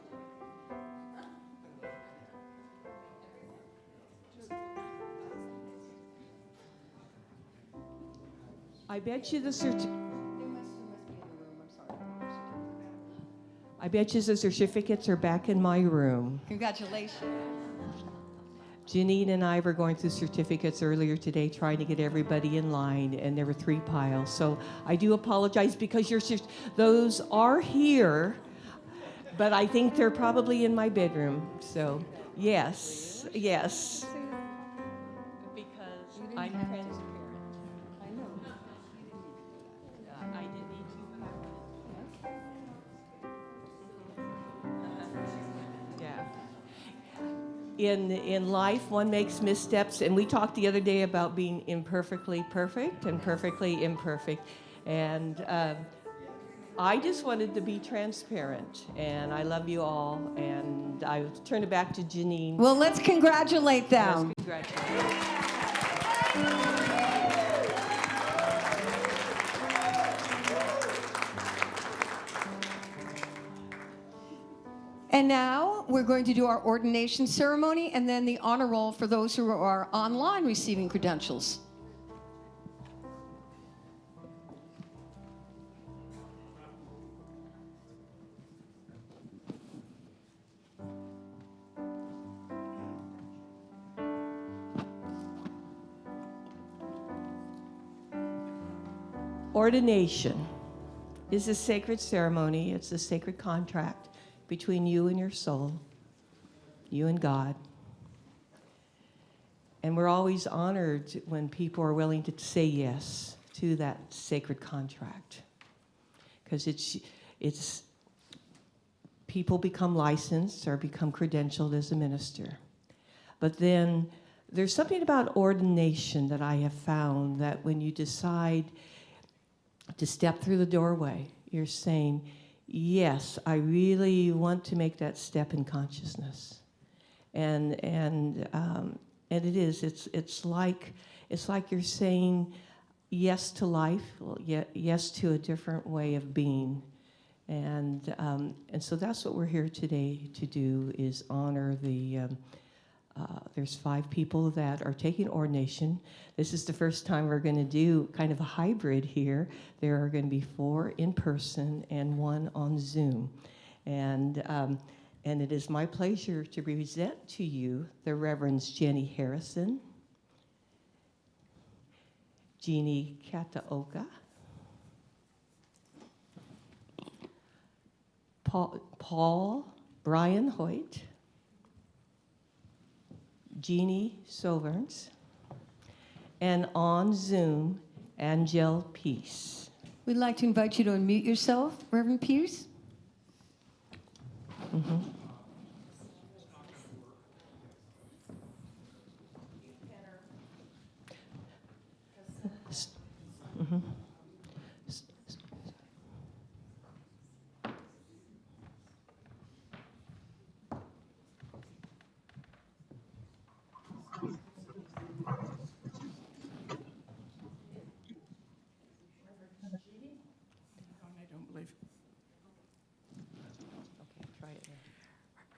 I bet you the certificates are back in my room. Congratulations. Janine and I were going through certificates earlier today, trying to get everybody in line, and there were 3 piles. So I do apologize because those are here, but I think they're probably in my bedroom. So yes, yes. Because I'm transparent. I know. I didn't need to. Yeah. In life, one makes missteps, and we talked the other day about being imperfectly perfect and perfectly imperfect. And I just wanted to be transparent, and I love you all, and I turn it back to Janine. Well, let's congratulate them. Yes, congratulations. And now we're going to do our ordination ceremony and then the honor roll for those who are online receiving credentials. Ordination is a sacred ceremony. It's a sacred contract between you and your soul, you and God. And we're always honored when people are willing to say yes to that sacred contract. Because people become licensed or become credentialed as a minister. But then there's something about ordination that I have found that when you decide to step through the doorway, you're saying, yes, I really want to make that step in consciousness. And it is, it's like you're saying yes to life, yes to a different way of being. And so that's what we're here today to do, is honor the, there's 5 people that are taking ordination. This is the first time we're going to do kind of a hybrid here. There are going to be 4 in person and 1 on Zoom. And it is my pleasure to present to you the Reverends Jenny Harrison, Jeannie Kataoka, Paul Brian Hoyt, Jeannie Soverns, and on Zoom, Angel Peace. We'd like to invite you to unmute yourself, Reverend Pierce. Mm-hmm. Mm-hmm.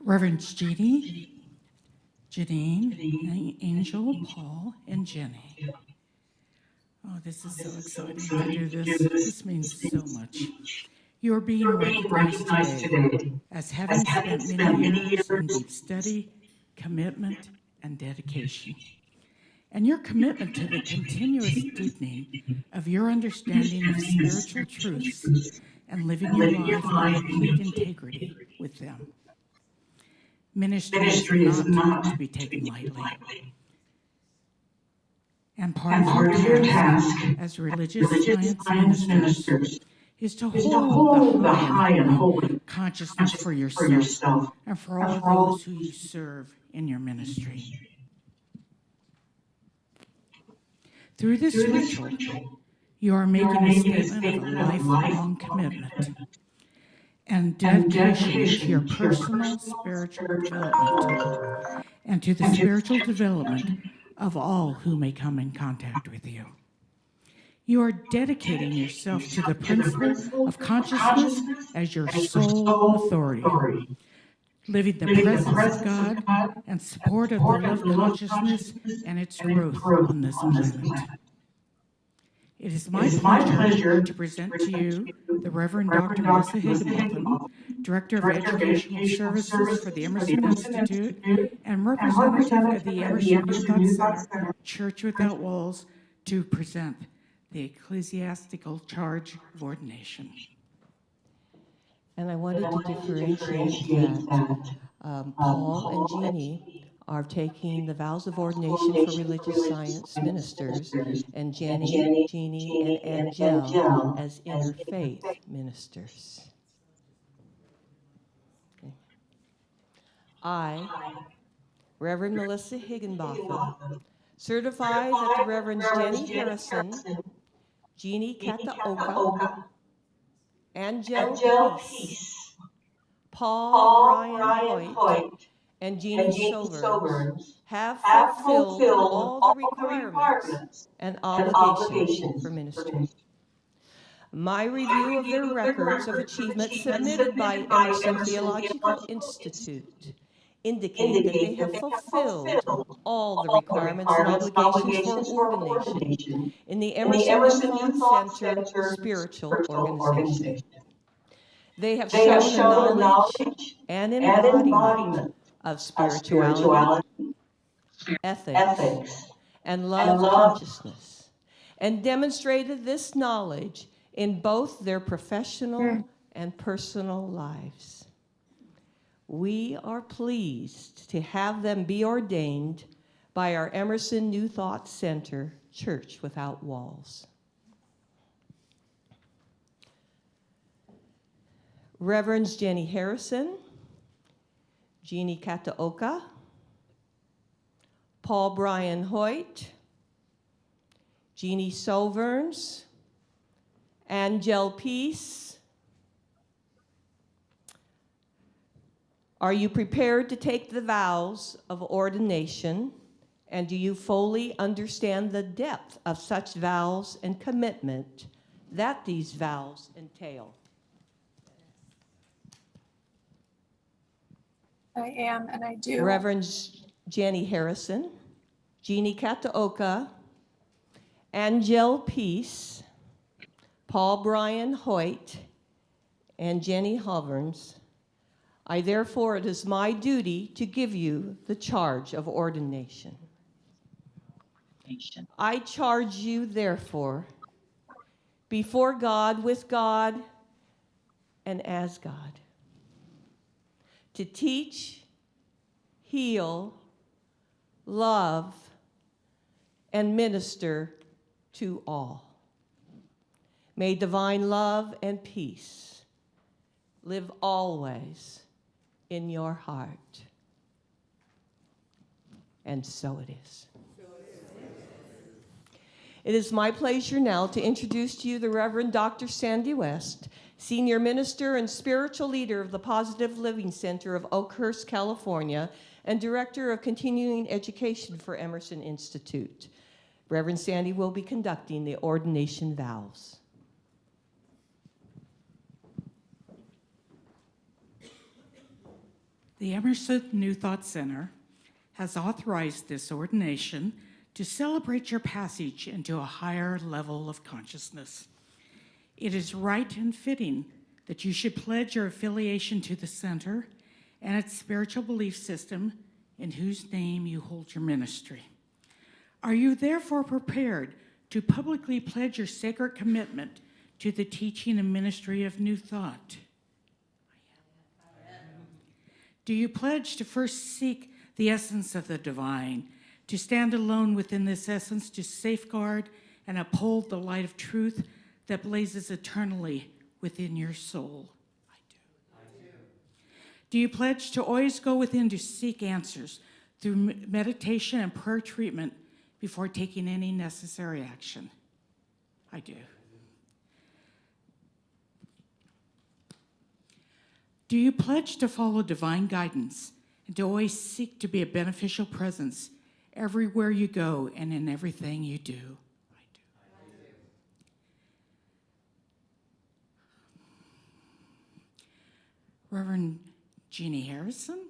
Reverends Jeannie, Janine, Angel, Paul, and Jenny. Oh, this is so exciting to do this. This means so much. You are being recognized today as having spent many years in deep study, commitment, and dedication. And your commitment to the continuous deepening of your understanding of spiritual truths and living your life in complete integrity with them. Ministry is not to be taken lightly. And part of your task as religious science ministers is to hold the high and holy consciousness for yourself and for all those who you serve in your ministry. Through this ritual, you are making a statement of a lifelong commitment and dedication to your personal spiritual development and to the spiritual development of all who may come in contact with you. You are dedicating yourself to the principle of consciousness as your sole authority, living the presence of God and support of the love consciousness and its growth on this planet. It is my pleasure to present to you the Reverend Dr. Melissa Higginbotham, Director of Educational Services for the Emerson Institute and representative of the Emerson New Thought Center, Church Without Walls, to present the ecclesiastical charge of ordination. And I wanted to differentiate that Paul and Jeannie are taking the vows of ordination for religious science ministers, and Jenny, Jeannie, and Angel as interfaith ministers. Okay. I, Reverend Melissa Higginbotham, certify that the Reverends Jenny Harrison, Jeannie Kataoka, Angel Peace, Paul Brian Hoyt, and Jeannie Soverns have fulfilled all the requirements and obligations for ministry. My review of their records of achievement submitted by Emerson Theological Institute indicate that they have fulfilled all the requirements and obligations for ordination in the Emerson New Thought Center spiritual organization. They have shown a knowledge and embodiment of spirituality, ethics, and love consciousness, and demonstrated this knowledge in both their professional and personal lives. We are pleased to have them be ordained by our Emerson New Thought Center, Church Without Walls. Reverends Jenny Harrison, Jeannie Kataoka, Paul Brian Hoyt, Jeannie Soverns, Angel Peace. Are you prepared to take the vows of ordination, and do you fully understand the depth of such vows and commitment that these vows entail? I am, and I do. Reverend Jenny Harrison, Jeannie Kataoka, Angel Peace, Paul Brian Hoyt, and Jenny Hoverns, I therefore, it is my duty to give you the charge of ordination. I charge you, therefore, before God, with God, and as God, to teach, heal, love, and minister to all. May divine love and peace live always in your heart. And so it is. It is my pleasure now to introduce to you the Reverend Dr. Sandy West, Senior Minister and Spiritual Leader of the Positive Living Center of Oakhurst, California, and Director of Continuing Education for Emerson Institute. Reverend Sandy will be conducting the ordination vows. The Emerson New Thought Center has authorized this ordination to celebrate your passage into a higher level of consciousness. It is right and fitting that you should pledge your affiliation to the center and its spiritual belief system in whose name you hold your ministry. Are you therefore prepared to publicly pledge your sacred commitment to the teaching and ministry of New Thought? Do you pledge to first seek the essence of the divine, to stand alone within this essence, to safeguard and uphold the light of truth that blazes eternally within your soul? I do. Do you pledge to always go within to seek answers through meditation and prayer treatment before taking any necessary action? I do. Do you pledge to follow divine guidance and to always seek to be a beneficial presence everywhere you go and in everything you do? I do. Reverend Jeannie Harrison,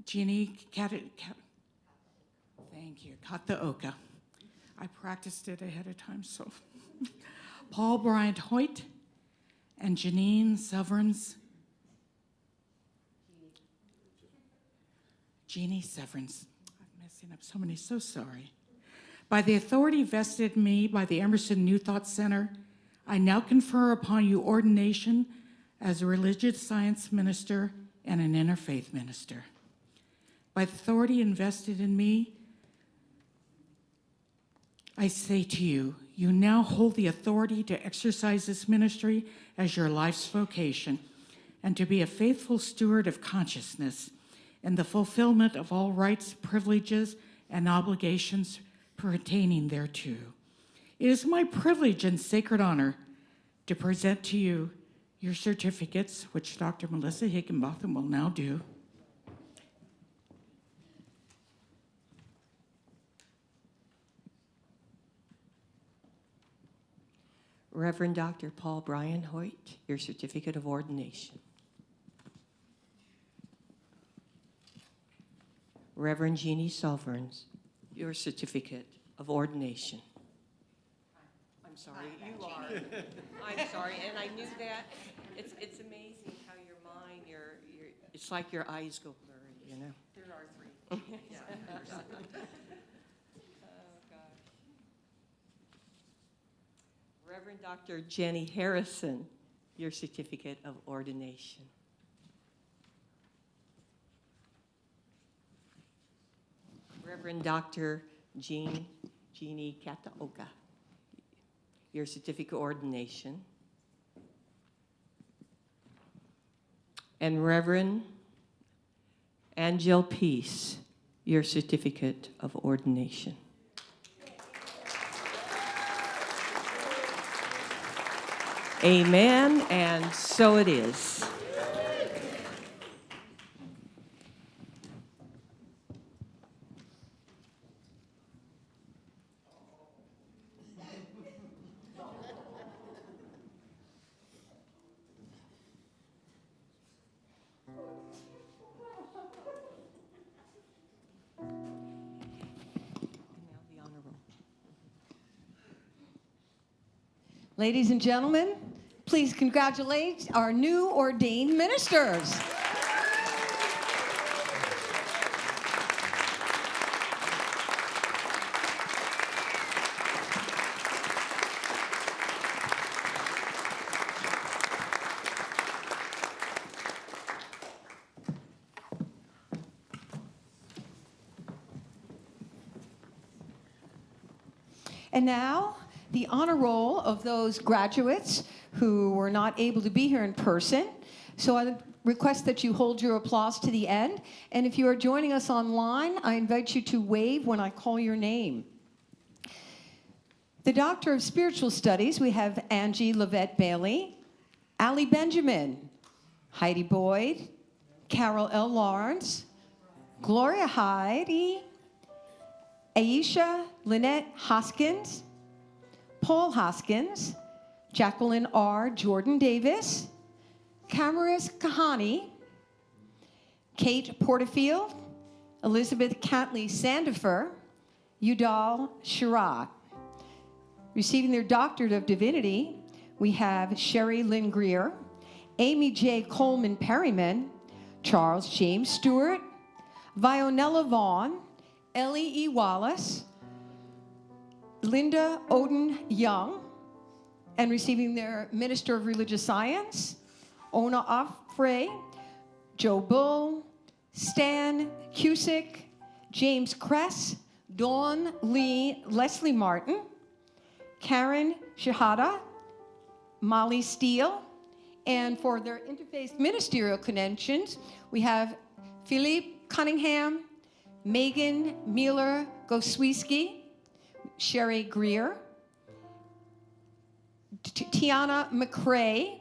Jeannie thank you, Kataoka. I practiced it ahead of time, so. Paul Bryant Hoyt and Janine Severns. Jeannie Severns. I'm messing up so many, so sorry. By the authority vested in me by the Emerson New Thought Center, I now confer upon you ordination as a religious science minister and an interfaith minister. By the authority invested in me, I say to you, you now hold the authority to exercise this ministry as your life's vocation and to be a faithful steward of consciousness and the fulfillment of all rights, privileges, and obligations pertaining thereto. It is my privilege and sacred honor to present to you your certificates, which Dr. Melissa Higginbotham will now do. Reverend Dr. Paul Brian Hoyt, your certificate of ordination. Reverend Jeannie Soverns, your certificate of ordination. I'm sorry, you are. I'm sorry, and I knew that. It's amazing how your mind, it's like your eyes go blurry, you know? There are three. Yeah. Reverend Dr. Jenny Harrison, your certificate of ordination. Reverend Dr. Jeannie Kataoka, your certificate of ordination. and Reverend Angel Peace, your certificate of ordination. Amen, and so it is. Ladies and gentlemen, please congratulate our new ordained ministers. And now, the honor roll of those graduates who were not able to be here in person. So I request that you hold your applause to the end. And if you are joining us online, I invite you to wave when I call your name. The Doctor of Spiritual Studies, we have Angie Lavette Bailey, Allie Benjamin, Heidi Boyd, Carol L. Lawrence, Gloria Heidi, Aisha Lynette Hoskins, Paul Hoskins, Jacqueline R. Jordan Davis, Camaris Kahani, Kate Porterfield, Elizabeth Catley Sandifer, Udal Shirat. Receiving their Doctorate of Divinity, we have Sherry Lynn Greer, Amy J. Coleman Perryman, Charles James Stewart, Vionella Vaughn, Ellie E. Wallace, Linda Oden Young, and receiving their Minister of Religious Science, Ona Offray, Joe Bull, Stan Cusick, James Kress, Dawn Lee Leslie Martin, Karen Shahada, Molly Steele, and for their interfaith ministerial connections, we have Philippe Cunningham, Megan Mueller-Goswiski, Sherry Greer, Tiana McCrae,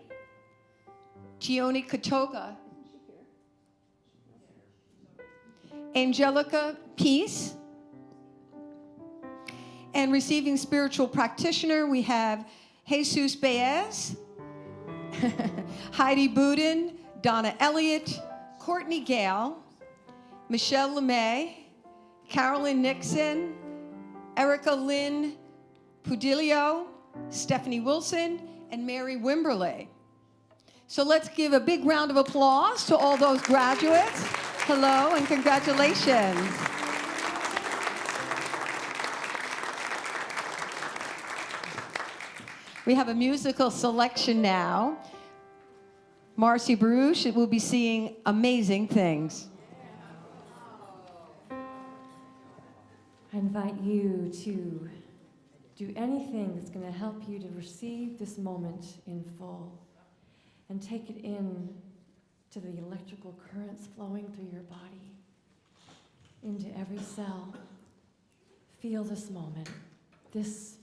Gioni Katoga, Angelica Peace, and receiving spiritual practitioner, we have Jesus Baez, Heidi Budin, Donna Elliott, Courtney Gale, Michelle LeMay, Carolyn Nixon, Erica Lynn Pudilio, Stephanie Wilson, and Mary Wimberley. So let's give a big round of applause to all those graduates. Hello and congratulations. We have a musical selection now. Marcy Baruch will be singing Amazing Things. I invite you to do anything that's going to help you to receive this moment in full and take it in to the electrical currents flowing through your body, into every cell. Feel this moment, this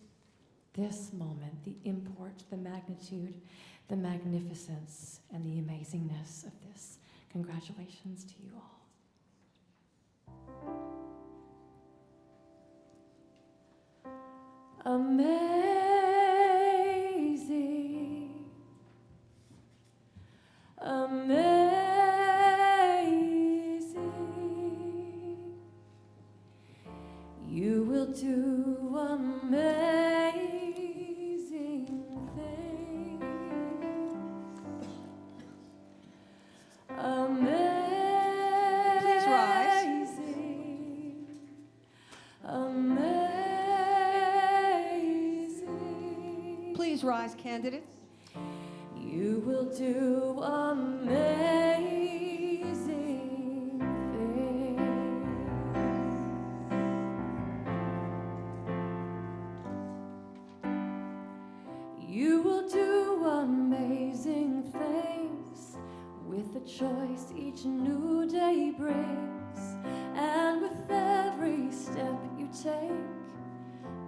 moment, the import, the magnitude, the magnificence, and the amazingness of this. Congratulations to you all. Amazing, amazing, you will do amazing things. Please rise. Amazing. Please rise, candidates. You will do amazing things. You will do amazing things with the choice each new day brings, and with every step you take,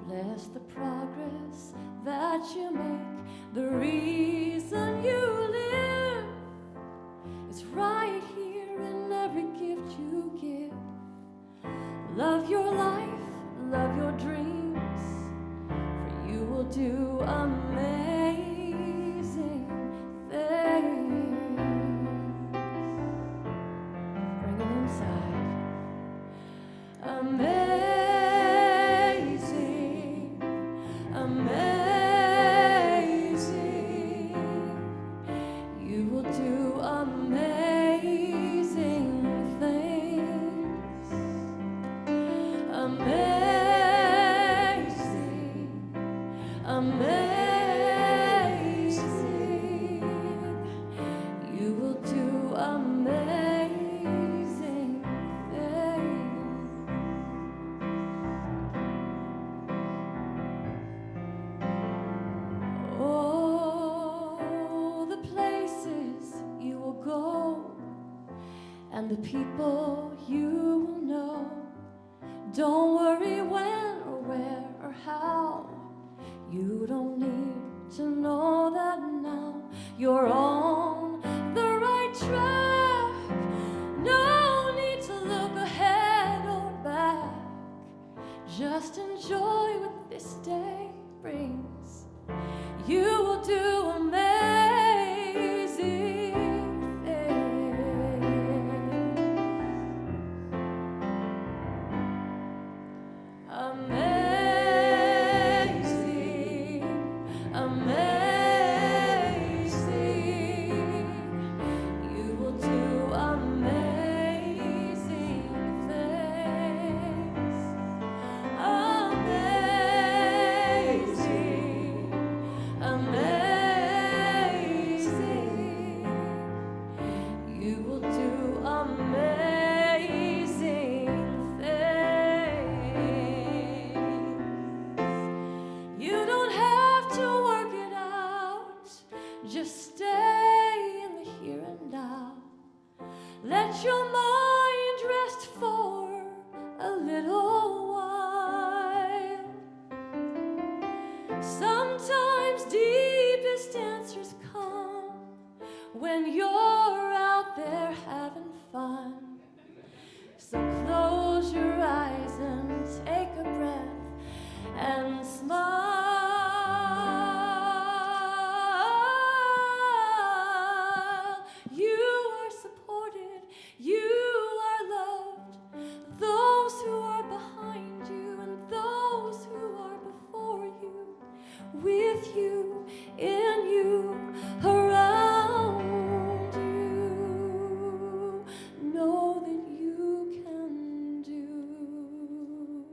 bless the progress that you make. The reason you live is right here in every gift you give. Love your life, love your dreams, for you will do amazing things. Bring it inside. Amazing, amazing. You will do amazing things. Amazing, amazing. You will do amazing things. Oh, the places you will go and the people you will know. Don't worry when or where or how. You don't need to know that now. You're on the right track. No need to look ahead or back. Just enjoy what this day brings. You will do amazing things. Amazing, amazing. You will do amazing things. Amazing, amazing. You will do amazing things. You don't have to work it out. Just stay in the here and now. Let your mind rest for a little while. Sometimes deepest answers come when you're out there having fun. So close your eyes and take a breath and smile. You are supported, you are loved. Those who are behind you and those who are before you, with you, in you, around you, know that you can do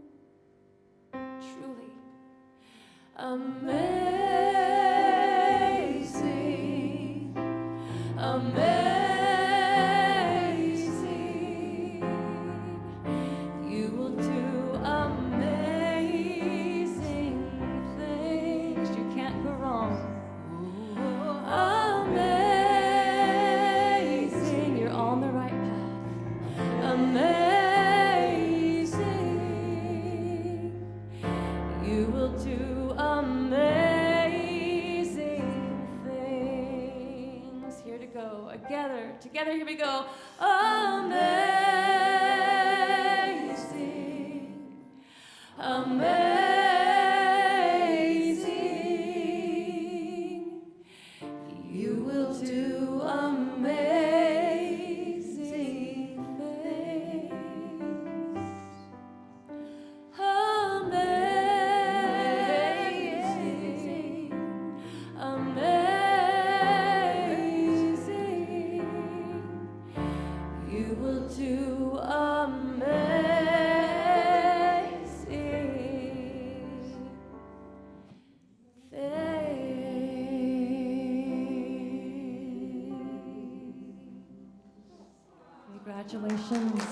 truly amazing, amazing. You will do amazing things. You can't go wrong. Amazing. You're on the right path. Amazing. You will do amazing things. Here to go. Together, here we go. Amazing. Amazing. You will do amazing things. Amazing, amazing. You will do amazing things. Congratulations.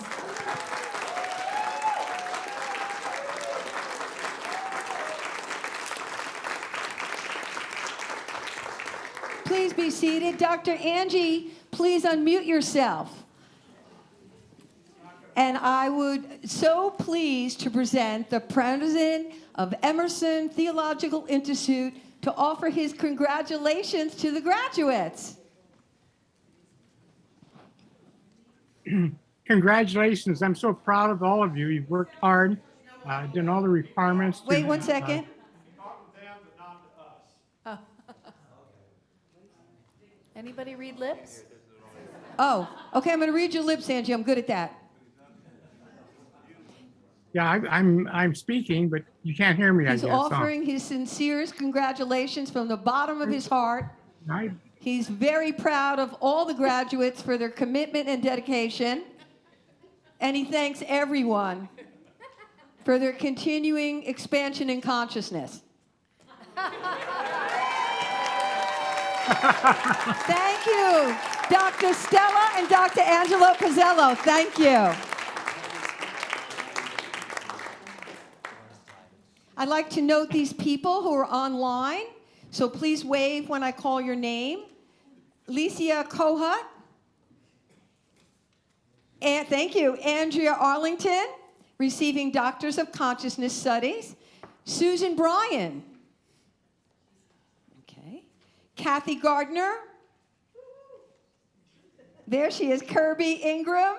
Please be seated. Dr. Angie please unmute yourself. And I would so pleased to present the president of Emerson Theological Institute to offer his congratulations to the graduates. Congratulations. I'm so proud of all of you. You've worked hard, done all the requirements. Wait 1 second. Anybody read lips? Oh, okay, I'm going to read your lips, Angie. I'm good at that. Yeah, I'm speaking, but you can't hear me, He's I guess. offering his sincerest congratulations from the bottom of his heart. I, He's very proud of all the graduates for their commitment and dedication. And he thanks everyone for their continuing expansion in consciousness. Thank you, Dr. Stella and Dr. Angelo Pizzello. Thank you. I'd like to note these people who are online, so please wave when I call your name. Licia Kohut. And thank you. Andrea Arlington, receiving Doctors of Consciousness Studies. Susan Bryan. Okay. Kathy Gardner. There she is. Kirby Ingram.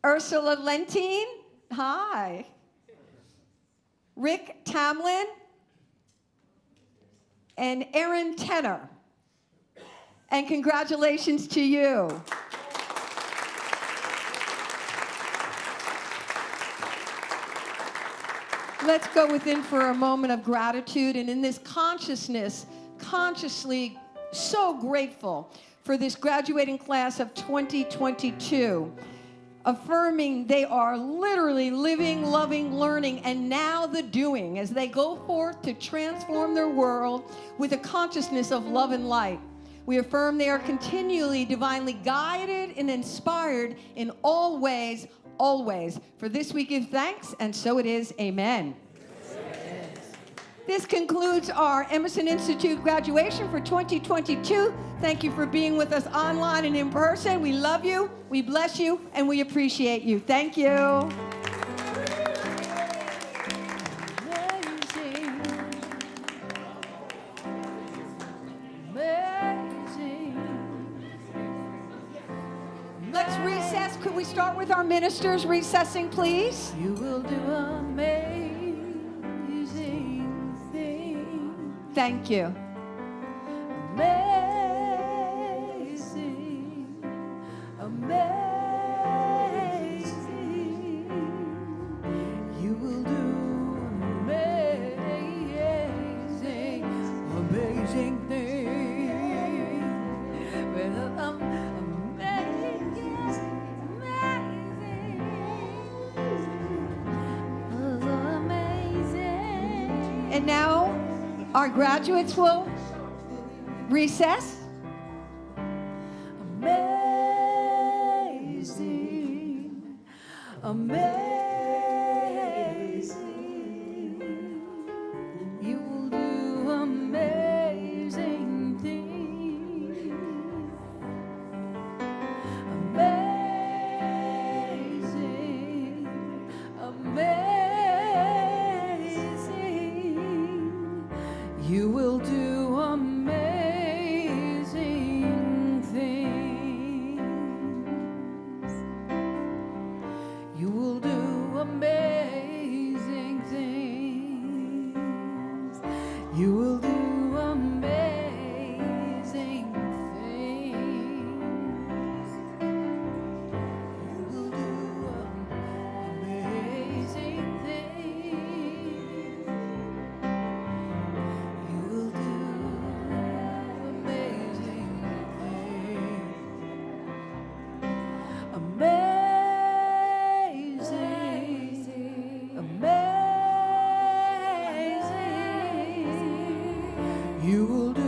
Ursula Lentine. Hi. Rick Tamlin. And Erin Tenner. And congratulations to you. Let's go within for a moment of gratitude, and in this consciousness, consciously so grateful for this graduating class of 2022, affirming they are literally living, loving, learning, and now the doing as they go forth to transform their world with a consciousness of love and light. We affirm they are continually divinely guided and inspired in all ways, always. For this we give thanks, and so it is. Amen. This concludes our Emerson Institute graduation for 2022. Thank you for being with us online and in person. We love you, we bless you, and we appreciate you. Thank you. Let's recess. Could we start with our ministers recessing, please? You will do amazing things. Thank you. Amazing, amazing. You will do amazing, amazing things. Well, And now our graduates will recess. Amazing, amazing. You will do amazing things. Amazing, amazing. You will do amazing things. You will do amazing things. You will do amazing things. You will do amazing things. You will do amazing things. Amazing, amazing. You will do